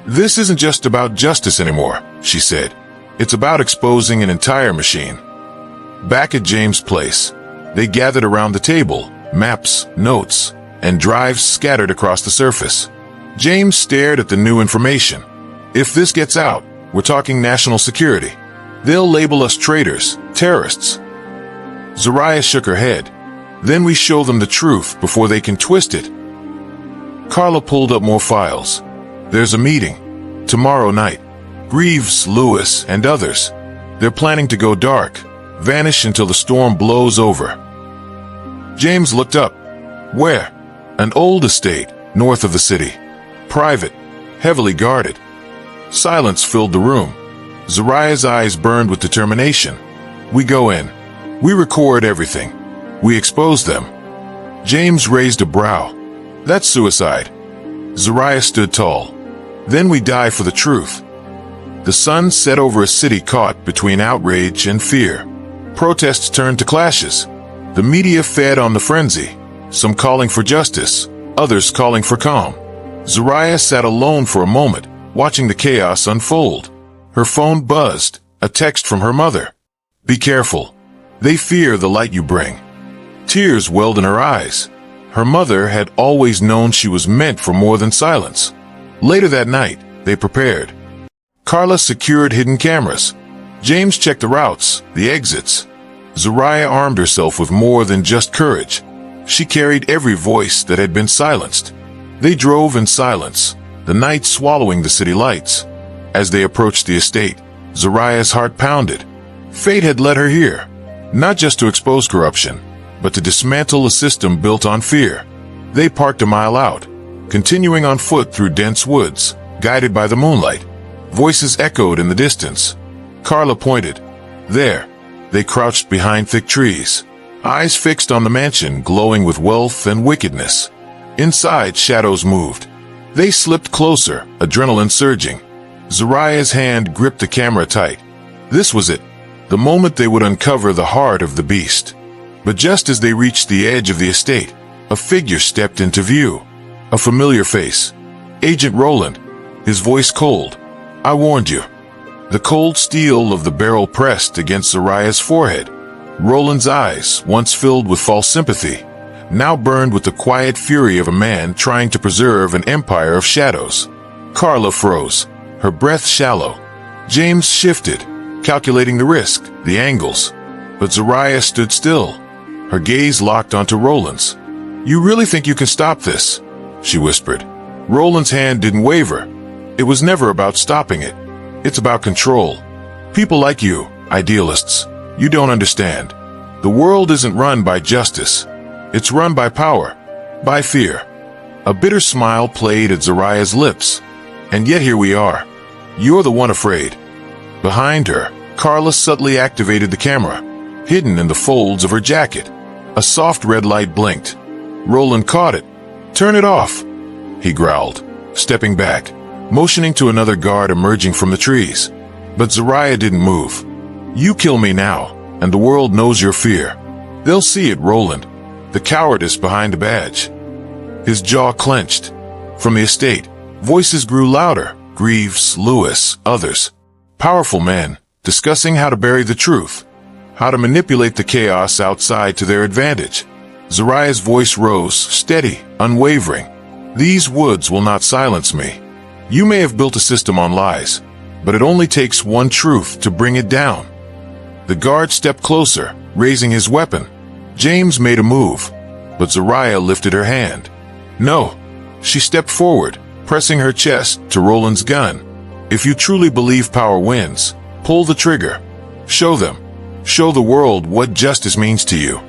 This isn't just about justice anymore, she said. It's about exposing an entire machine. Back at James' place, they gathered around the table, maps, notes, and drives scattered across the surface. James stared at the new information. If this gets out, we're talking national security. They'll label us traitors, terrorists. Zariah shook her head. Then we show them the truth before they can twist it. Carla pulled up more files. There's a meeting. Tomorrow night. Greaves, Lewis, and others. They're planning to go dark, vanish until the storm blows over. James looked up. Where? An old estate, north of the city. Private, heavily guarded. Silence filled the room. Zariah's eyes burned with determination. We go in. We record everything. We expose them. James raised a brow. That's suicide. Zariah stood tall. Then we die for the truth. The sun set over a city caught between outrage and fear. Protests turned to clashes. The media fed on the frenzy, some calling for justice, others calling for calm. Zariah sat alone for a moment, watching the chaos unfold. Her phone buzzed, a text from her mother. Be careful. They fear the light you bring. Tears welled in her eyes. Her mother had always known she was meant for more than silence. Later that night, they prepared. Carla secured hidden cameras. James checked the routes, the exits. Zariah armed herself with more than just courage. She carried every voice that had been silenced. They drove in silence, the night swallowing the city lights. As they approached the estate, Zariah's heart pounded. Fate had led her here, not just to expose corruption, but to dismantle a system built on fear. They parked a mile out, continuing on foot through dense woods, guided by the moonlight. Voices echoed in the distance. Carla pointed. There. They crouched behind thick trees, eyes fixed on the mansion glowing with wealth and wickedness. Inside, shadows moved. They slipped closer, adrenaline surging. Zariah's hand gripped the camera tight. This was it, the moment they would uncover the heart of the beast. But just as they reached the edge of the estate, a figure stepped into view. A familiar face. Agent Roland, his voice cold. I warned you. The cold steel of the barrel pressed against Zariah's forehead. Roland's eyes, once filled with false sympathy, now burned with the quiet fury of a man trying to preserve an empire of shadows. Carla froze, her breath shallow. James shifted, calculating the risk, the angles. But Zariah stood still, her gaze locked onto Roland's. You really think you can stop this? She whispered. Roland's hand didn't waver. It was never about stopping it. It's about control. People like you, idealists, you don't understand. The world isn't run by justice. It's run by power, by fear. A bitter smile played at Zariah's lips. And yet here we are. You're the one afraid. Behind her, Carla subtly activated the camera, hidden in the folds of her jacket. A soft red light blinked. Roland caught it. Turn it off, he growled, stepping back, motioning to another guard emerging from the trees. But Zariah didn't move. You kill me now, and the world knows your fear. They'll see it, Roland, the cowardice behind a badge. His jaw clenched. From the estate, voices grew louder. Greaves, Lewis, others. Powerful men, discussing how to bury the truth, how to manipulate the chaos outside to their advantage. Zariah's voice rose, steady, unwavering. These woods will not silence me. You may have built a system on lies, but it only takes one truth to bring it down. The guard stepped closer, raising his weapon. James made a move, but Zariah lifted her hand. No. She stepped forward, pressing her chest to Roland's gun. If you truly believe power wins, pull the trigger. Show them. Show the world what justice means to you.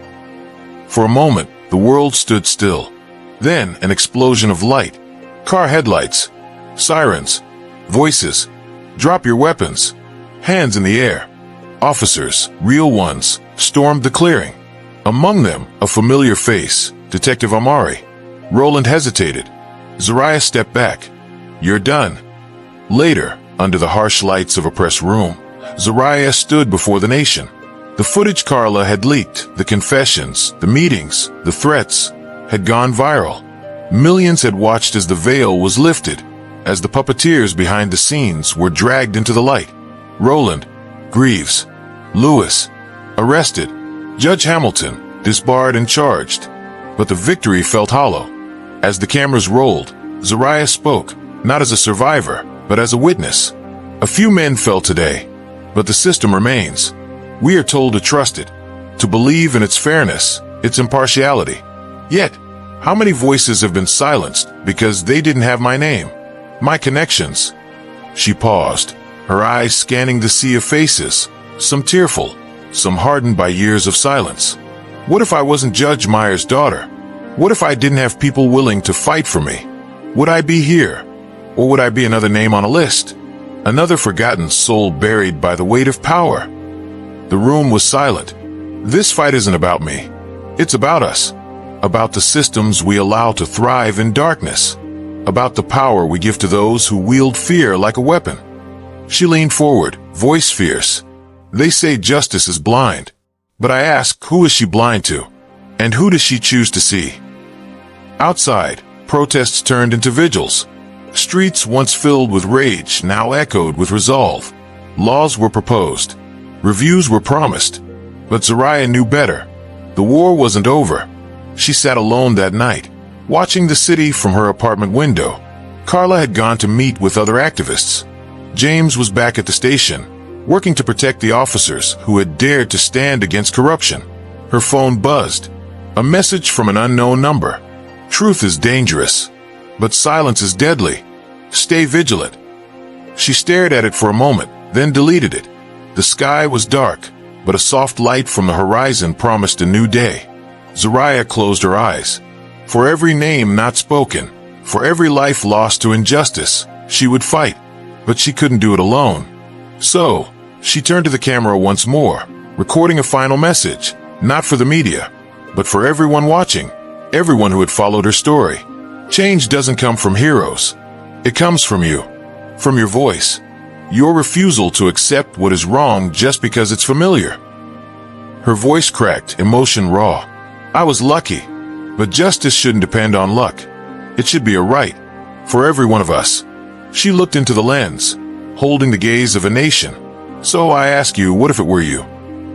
For a moment, the world stood still. Then, an explosion of light. Car headlights. Sirens. Voices. Drop your weapons. Hands in the air. Officers, real ones, stormed the clearing. Among them, a familiar face, Detective Amari. Roland hesitated. Zariah stepped back. You're done. Later, under the harsh lights of a press room, Zariah stood before the nation. The footage Carla had leaked, the confessions, the meetings, the threats, had gone viral. Millions had watched as the veil was lifted, as the puppeteers behind the scenes were dragged into the light. Roland, Greaves, Lewis, arrested. Judge Hamilton, disbarred and charged. But the victory felt hollow. As the cameras rolled, Zariah spoke, not as a survivor, but as a witness. A few men fell today, but the system remains. We are told to trust it, to believe in its fairness, its impartiality. Yet, how many voices have been silenced because they didn't have my name, my connections? She paused, her eyes scanning the sea of faces, some tearful, some hardened by years of silence. What if I wasn't Judge Meyer's daughter? What if I didn't have people willing to fight for me? Would I be here? Or would I be another name on a list? Another forgotten soul buried by the weight of power? The room was silent. This fight isn't about me. It's about us. About the systems we allow to thrive in darkness. About the power we give to those who wield fear like a weapon. She leaned forward, voice fierce. They say justice is blind. But I ask, who is she blind to? And who does she choose to see? Outside, protests turned into vigils. Streets once filled with rage now echoed with resolve. Laws were proposed. Reviews were promised, but Zariah knew better. The war wasn't over. She sat alone that night, watching the city from her apartment window. Carla had gone to meet with other activists. James was back at the station, working to protect the officers who had dared to stand against corruption. Her phone buzzed. A message from an unknown number. Truth is dangerous, but silence is deadly. Stay vigilant. She stared at it for a moment, then deleted it. The sky was dark, but a soft light from the horizon promised a new day. Zariah closed her eyes. For every name not spoken, for every life lost to injustice, she would fight. But she couldn't do it alone. So, she turned to the camera once more, recording a final message, not for the media, but for everyone watching, everyone who had followed her story. Change doesn't come from heroes. It comes from you, from your voice, your refusal to accept what is wrong just because it's familiar. Her voice cracked, emotion raw. I was lucky, but justice shouldn't depend on luck. It should be a right, for every one of us. She looked into the lens, holding the gaze of a nation. So I ask you, what if it were you?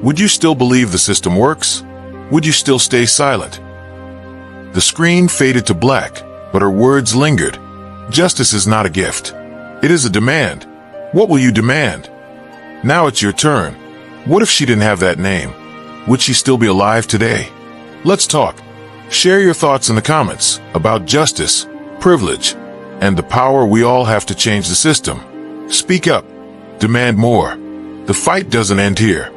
Would you still believe the system works? Would you still stay silent? The screen faded to black, but her words lingered. Justice is not a gift. It is a demand. What will you demand? Now it's your turn. What if she didn't have that name? Would she still be alive today? Let's talk. Share your thoughts in the comments about justice, privilege, and the power we all have to change the system. Speak up. Demand more. The fight doesn't end here.